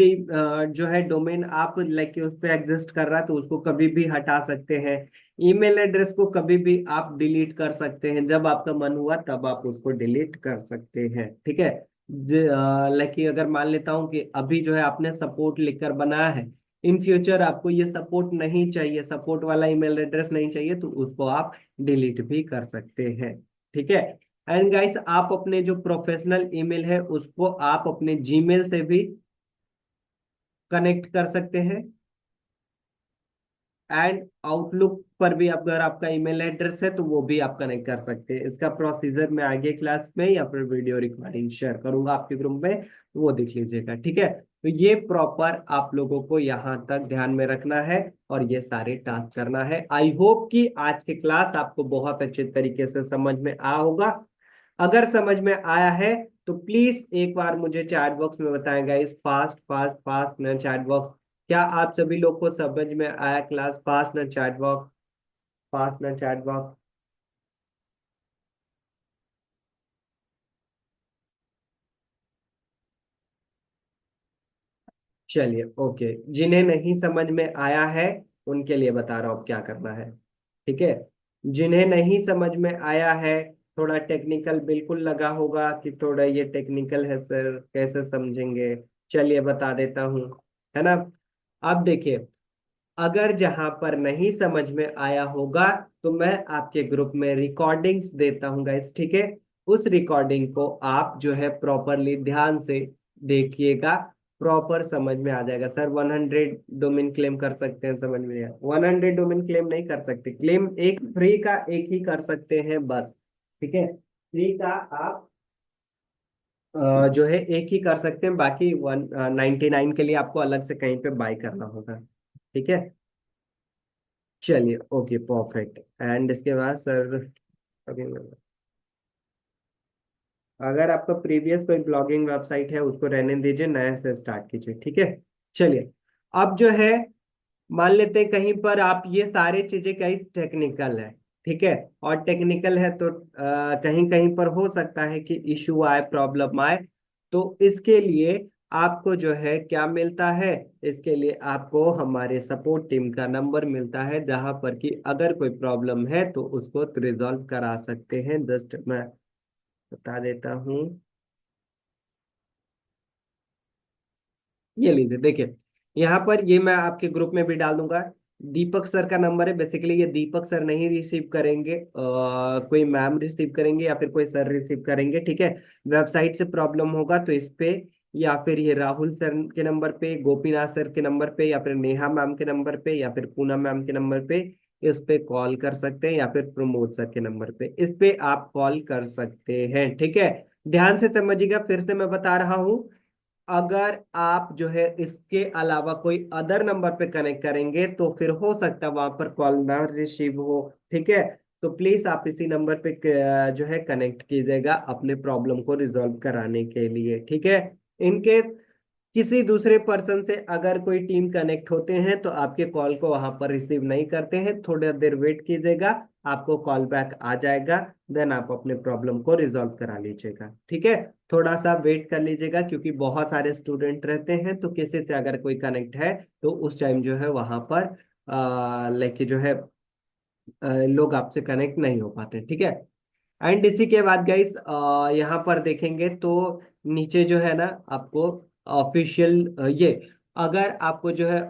जो है डोमेन आप लाइक उस पे एग्जिस्ट कर रहा है तो उसको कभी भी हटा सकते हैं। ईमेल एड्रेस को कभी भी आप डिलीट कर सकते हैं, जब आपका मन हुआ तब आप उसको डिलीट कर सकते हैं, ठीक है। लाइक अगर मान लेता हूँ कि अभी जो है आपने सपोर्ट लिखकर बनाया है, इन फ्यूचर आपको ये सपोर्ट नहीं चाहिए, सपोर्ट वाला ईमेल एड्रेस नहीं चाहिए, तो उसको आप डिलीट भी कर सकते हैं, ठीक है। एंड गाइस, आप अपने जो प्रोफेशनल ईमेल है उसको आप अपने जीमेल से भी कनेक्ट कर सकते हैं। एंड आउटलुक पर भी अगर आपका ईमेल एड्रेस है तो वो भी आप कनेक्ट कर सकते हैं। इसका प्रोसीजर मैं आगे क्लास में या फिर वीडियो रिकॉर्डिंग शेयर करूंगा आपके ग्रुप में, वो देख लीजिएगा, ठीक है। तो ये प्रॉपर आप लोगों को यहाँ तक ध्यान में रखना है और ये सारे टास्क करना है। आई होप कि आज के क्लास आपको बहुत अच्छे तरीके से समझ में आया होगा। अगर समझ में आया है तो प्लीज एक बार मुझे चैट बॉक्स में बताएं गाइस, फास्ट फास्ट फास्ट ना चैट बॉक्स। क्या आप सभी लोग को समझ में आया क्लास? फास्ट ना चैट बॉक्स, फास्ट ना चैट बॉक्स। चलिए ओके, जिन्हें नहीं समझ में आया है उनके लिए बता रहा हूँ क्या करना है, ठीक है। जिन्हें नहीं समझ में आया है, थोड़ा टेक्निकल बिल्कुल लगा होगा कि थोड़ा ये टेक्निकल है सर, कैसे समझेंगे। चलिए बता देता हूँ, है ना। अब देखिए, अगर जहां पर नहीं समझ में आया होगा तो मैं आपके ग्रुप में रिकॉर्डिंग्स देता हूँ गाइस, ठीक है। उस रिकॉर्डिंग को आप जो है प्रॉपरली ध्यान से देखिएगा, प्रॉपर समझ में आ जाएगा। सर 100 डोमेन क्लेम कर सकते हैं, समझ में आया? 100 डोमेन क्लेम नहीं कर सकते, क्लेम एक फ्री का एक ही कर सकते हैं बस, ठीक है। फ्री का आप जो है एक ही कर सकते हैं, बाकी 199 के लिए आपको अलग से कहीं पे बाय करना होगा, ठीक है। चलिए ओके परफेक्ट। एंड इसके बाद सर, अभी अगर आपका प्रीवियस कोई ब्लॉगिंग वेबसाइट है उसको रहने दीजिए, नए से स्टार्ट कीजिए, ठीक है। चलिए, अब जो है मान लेते हैं कहीं पर आप ये सारे चीजें कहीं टेक्निकल है, ठीक है। और टेक्निकल है तो कहीं कहीं पर हो सकता है कि इशू आए, प्रॉब्लम आए। तो इसके लिए आपको जो है क्या मिलता है, इसके लिए आपको हमारे सपोर्ट टीम का नंबर मिलता है, जहां पर कि अगर कोई प्रॉब्लम है तो उसको रिजॉल्व करा सकते हैं। जस्ट मैं बता देता हूँ। ये लीजिए देखिए, यहाँ पर ये मैं आपके ग्रुप में भी डाल दूंगा। दीपक सर का नंबर है। बेसिकली ये दीपक सर नहीं रिसीव करेंगे, कोई मैम रिसीव करेंगे या फिर कोई सर रिसीव करेंगे, ठीक है। वेबसाइट से प्रॉब्लम होगा तो इस पे, या फिर ये राहुल सर के नंबर पे, गोपीनाथ सर के नंबर पे, या फिर नेहा मैम के नंबर पे, या फिर पूनम मैम के नंबर पे इस पे कॉल कर सकते हैं, या फिर प्रमोद सर के नंबर पे इस पे आप कॉल कर सकते हैं, ठीक है। ध्यान से समझिएगा, फिर से मैं बता रहा हूँ। अगर आप जो है इसके अलावा कोई अदर नंबर पे कनेक्ट करेंगे तो फिर हो सकता है वहां पर कॉल ना रिसीव हो, ठीक है। तो प्लीज आप इसी नंबर पे जो है कनेक्ट कीजिएगा अपने प्रॉब्लम को रिजॉल्व कराने के लिए, ठीक है। इनके किसी दूसरे पर्सन से अगर कोई टीम कनेक्ट होते हैं तो आपके कॉल को वहां पर रिसीव नहीं करते हैं, थोड़ी देर वेट कीजिएगा, आपको कॉल बैक आ जाएगा। देन आप अपने प्रॉब्लम को रिजॉल्व करा लीजिएगा, ठीक है। थोड़ा सा वेट कर लीजिएगा, क्योंकि बहुत सारे स्टूडेंट रहते हैं, तो किसी से अगर कोई कनेक्ट है तो उस टाइम जो है वहां पर लाइक जो है लोग आपसे कनेक्ट नहीं हो पाते, ठीक है। एंड इसी के बाद गाइस यहाँ पर देखेंगे तो नीचे जो है ना आपको ऑफिशियल ये, अगर आपको जो है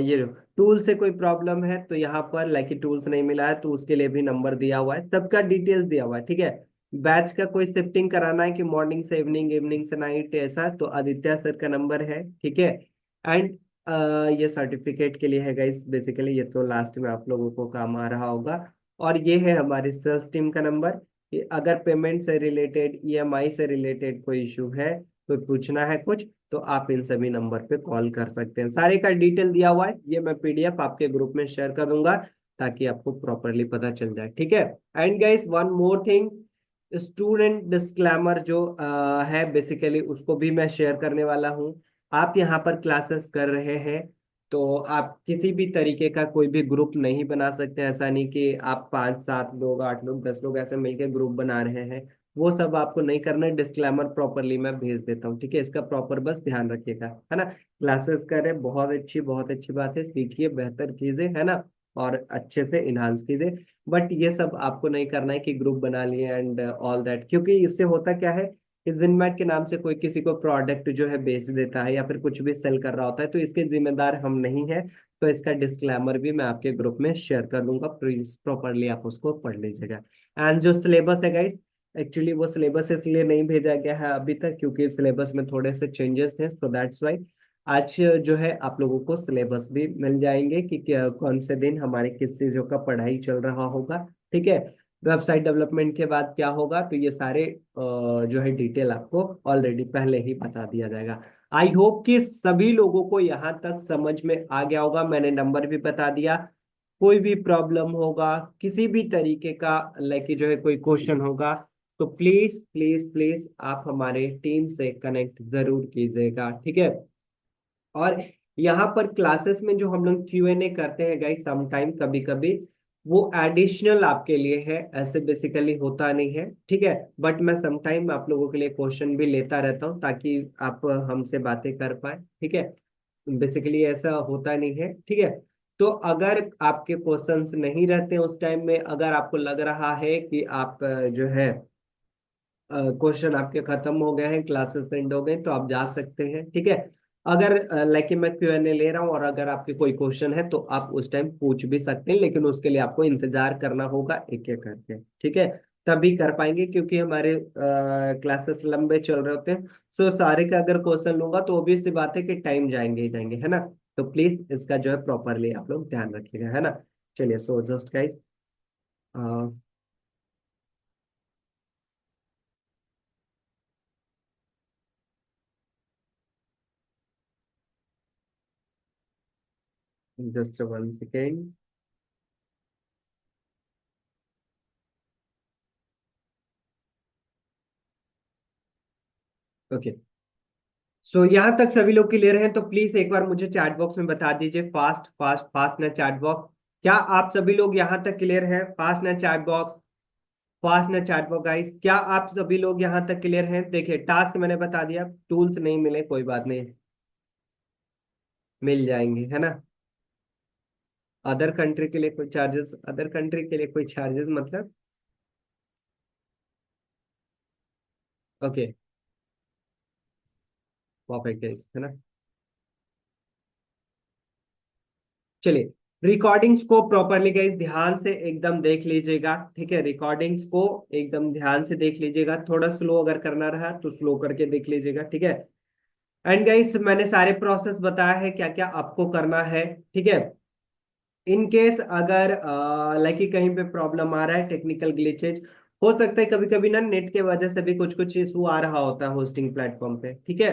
ये टूल से कोई प्रॉब्लम है तो यहाँ पर लाइक टूल्स नहीं मिला है तो उसके लिए भी नंबर दिया हुआ है, सबका डिटेल्स दिया हुआ है, ठीक है। बैच का कोई शिफ्टिंग कराना है कि मॉर्निंग से इवनिंग, इवनिंग से नाइट, ऐसा तो आदित्य सर का नंबर है, ठीक है। एंड ये सर्टिफिकेट के लिए है गाइस, बेसिकली ये तो लास्ट में आप लोगों को काम आ रहा होगा। और ये है हमारे सर्च टीम का नंबर, कि अगर पेमेंट से रिलेटेड, ईएमआई से रिलेटेड कोई इशू है, कोई पूछना है कुछ, तो आप इन सभी नंबर पे कॉल कर सकते हैं। सारे का डिटेल दिया हुआ है, ये मैं पीडीएफ आपके ग्रुप में शेयर कर दूंगा ताकि आपको प्रॉपरली पता चल जाए, ठीक है। And guys one more thing, student disclaimer जो है बेसिकली उसको भी मैं शेयर करने वाला हूँ। आप यहाँ पर क्लासेस कर रहे हैं तो आप किसी भी तरीके का कोई भी ग्रुप नहीं बना सकते। ऐसा नहीं कि आप 5 7 लोग, 8 लोग, 10 लोग ऐसे मिलकर ग्रुप बना रहे हैं, वो सब आपको नहीं करना है। डिस्क्लेमर प्रॉपरली मैं भेज देता हूँ, ठीक है। इसका प्रॉपर बस ध्यान रखिएगा, है ना। क्लासेस कर रहे, बहुत अच्छी बात है, सीखिए, बेहतर कीजिए, है ना। और अच्छे से इनहांस कीजिए। बट ये सब आपको नहीं करना है कि ग्रुप बना लिए एंड ऑल दैट, क्योंकि इससे होता क्या है कि जिनमैट के नाम से कोई किसी को प्रोडक्ट जो है बेच देता है या फिर कुछ भी सेल कर रहा होता है, तो इसके जिम्मेदार हम नहीं है। तो इसका डिस्क्लेमर भी मैं आपके ग्रुप में शेयर कर दूंगा, प्लीज प्रॉपरली आप उसको पढ़ लीजिएगा। एंड जो सिलेबस है गाइस, एक्चुअली वो सिलेबस इसलिए नहीं भेजा गया है अभी तक क्योंकि सिलेबस में थोड़े से चेंजेस थे, सो दैट्स वाई आज जो है आप लोगों को सिलेबस भी मिल जाएंगे कि कौन से दिन हमारे किस चीजों का पढ़ाई चल रहा होगा, ठीक है। वेबसाइट डेवलपमेंट के बाद क्या होगा, तो ये सारे जो है डिटेल आपको ऑलरेडी पहले ही बता दिया जाएगा। आई होप कि सभी लोगों को यहाँ तक समझ में आ गया होगा, मैंने नंबर भी बता दिया। कोई भी प्रॉब्लम होगा, किसी भी तरीके का लाइक जो है कोई क्वेश्चन होगा, तो प्लीज प्लीज प्लीज आप हमारे टीम से कनेक्ट जरूर कीजिएगा, ठीक है। और यहाँ पर क्लासेस में जो हम लोग Q&A करते हैं गाइस, सम टाइम कभी कभी वो एडिशनल आपके लिए है, ऐसे बेसिकली होता नहीं है, ठीक है। बट मैं सम टाइम आप लोगों के लिए क्वेश्चन भी लेता रहता हूँ ताकि आप हमसे बातें कर पाए, ठीक है। बेसिकली ऐसा होता नहीं है, ठीक है। तो अगर आपके क्वेश्चंस नहीं रहते उस टाइम में, अगर आपको लग रहा है कि आप जो है क्वेश्चन आपके खत्म हो गए हैं, क्लासेस एंड हो गए, तो आप जा सकते हैं, ठीक है। अगर लाइक मैं Q&A ले रहा हूँ और अगर आपके कोई क्वेश्चन है तो आप उस टाइम पूछ भी सकते हैं, लेकिन उसके लिए आपको इंतजार करना होगा एक एक करके, ठीक है। तभी कर पाएंगे क्योंकि हमारे क्लासेस लंबे चल रहे होते हैं। सो सारे का अगर क्वेश्चन लूंगा तो ऑब्वियस सी बात है कि टाइम जाएंगे ही जाएंगे, है ना। तो प्लीज इसका जो है प्रॉपरली आप लोग ध्यान रखिएगा, है ना। चलिए, so just guys, just 1 second. Okay, so यहाँ तक सभी लोग क्लियर हैं तो प्लीज एक बार मुझे चैट बॉक्स में बता दीजिए, फास्ट फास्ट फास्ट ना चैट बॉक्स। क्या आप सभी लोग यहाँ तक क्लियर हैं? फास्ट ना चैट बॉक्स। फास्ट ना चैटबॉट गाइस। क्या आप सभी लोग यहाँ तक क्लियर हैं? देखिए टास्क मैंने बता दिया, टूल्स नहीं मिले कोई बात नहीं, मिल जाएंगे है ना। अदर कंट्री के लिए कोई चार्जेस, अदर कंट्री के लिए कोई चार्जेस मतलब? ओके, परफेक्ट है ना। चलिए, रिकॉर्डिंग्स को प्रॉपरली गाइस ध्यान से एकदम देख लीजिएगा, ठीक है। रिकॉर्डिंग्स को एकदम ध्यान से देख लीजिएगा, थोड़ा स्लो अगर करना रहा तो स्लो करके देख लीजिएगा, ठीक है। एंड गाइस मैंने सारे प्रोसेस बताया है क्या क्या आपको करना है, ठीक है। इन केस अगर लाइक कहीं पे प्रॉब्लम आ रहा है, टेक्निकल ग्लिचेज हो सकता है, कभी कभी ना नेट के वजह से भी कुछ कुछ इशू आ रहा होता है होस्टिंग प्लेटफॉर्म पे, ठीक है।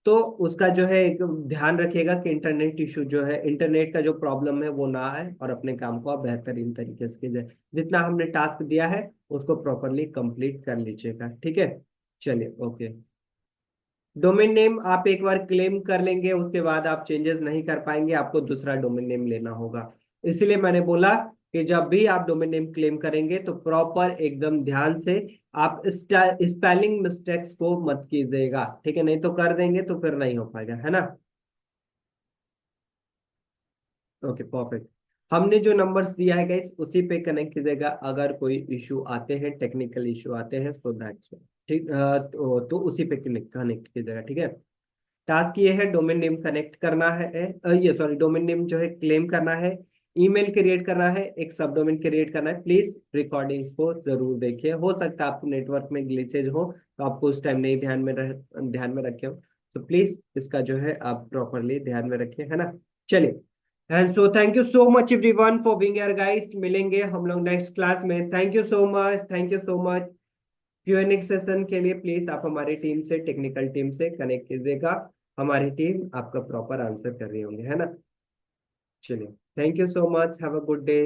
तो उसका जो है एक ध्यान रखिएगा कि इंटरनेट इशू जो है, इंटरनेट का जो प्रॉब्लम है वो ना आए, और अपने काम को आप बेहतरीन तरीके से कीजिए। जितना हमने टास्क दिया है उसको प्रॉपरली कंप्लीट कर लीजिएगा, ठीक है। चलिए ओके। डोमेन नेम आप एक बार क्लेम कर लेंगे, उसके बाद आप चेंजेस नहीं कर पाएंगे, आपको दूसरा डोमेन नेम लेना होगा। इसलिए मैंने बोला कि जब भी आप डोमेन नेम क्लेम करेंगे तो प्रॉपर एकदम ध्यान से आप स्पेलिंग मिस्टेक्स को मत कीजिएगा, ठीक है, नहीं तो कर देंगे तो फिर नहीं हो पाएगा, है ना। Okay perfect. हमने जो नंबर्स दिया है गाइस उसी पे कनेक्ट कीजिएगा, अगर कोई इशू आते हैं, टेक्निकल इशू आते हैं, सो दैट्स ठीक। तो उसी पे कनेक्ट कनेक्ट कीजिएगा, ठीक है। टास्क ये है डोमेन नेम कनेक्ट करना है, ये सॉरी डोमेन नेम जो है क्लेम करना है, ईमेल क्रिएट करना है, एक सब डोमेन क्रिएट करना है। प्लीज रिकॉर्डिंग्स को जरूर देखिए, हो सकता है आपको नेटवर्क में ग्लिचेज हो तो आपको उस टाइम नहीं ध्यान में रखे हो, तो प्लीज इसका जो है आप प्रॉपरली ध्यान में रखिए, है ना। चलिए, and so thank you so much everyone for being here guys, मिलेंगे हम लोग नेक्स्ट क्लास में। Thank you so much, thank you so much. Q&A session के लिए प्लीज आप हमारी टीम से, टेक्निकल टीम से कनेक्ट कीजिएगा, हमारी टीम आपका प्रॉपर आंसर कर रही होंगे, है ना। चलिए, thank you so much, have a good day.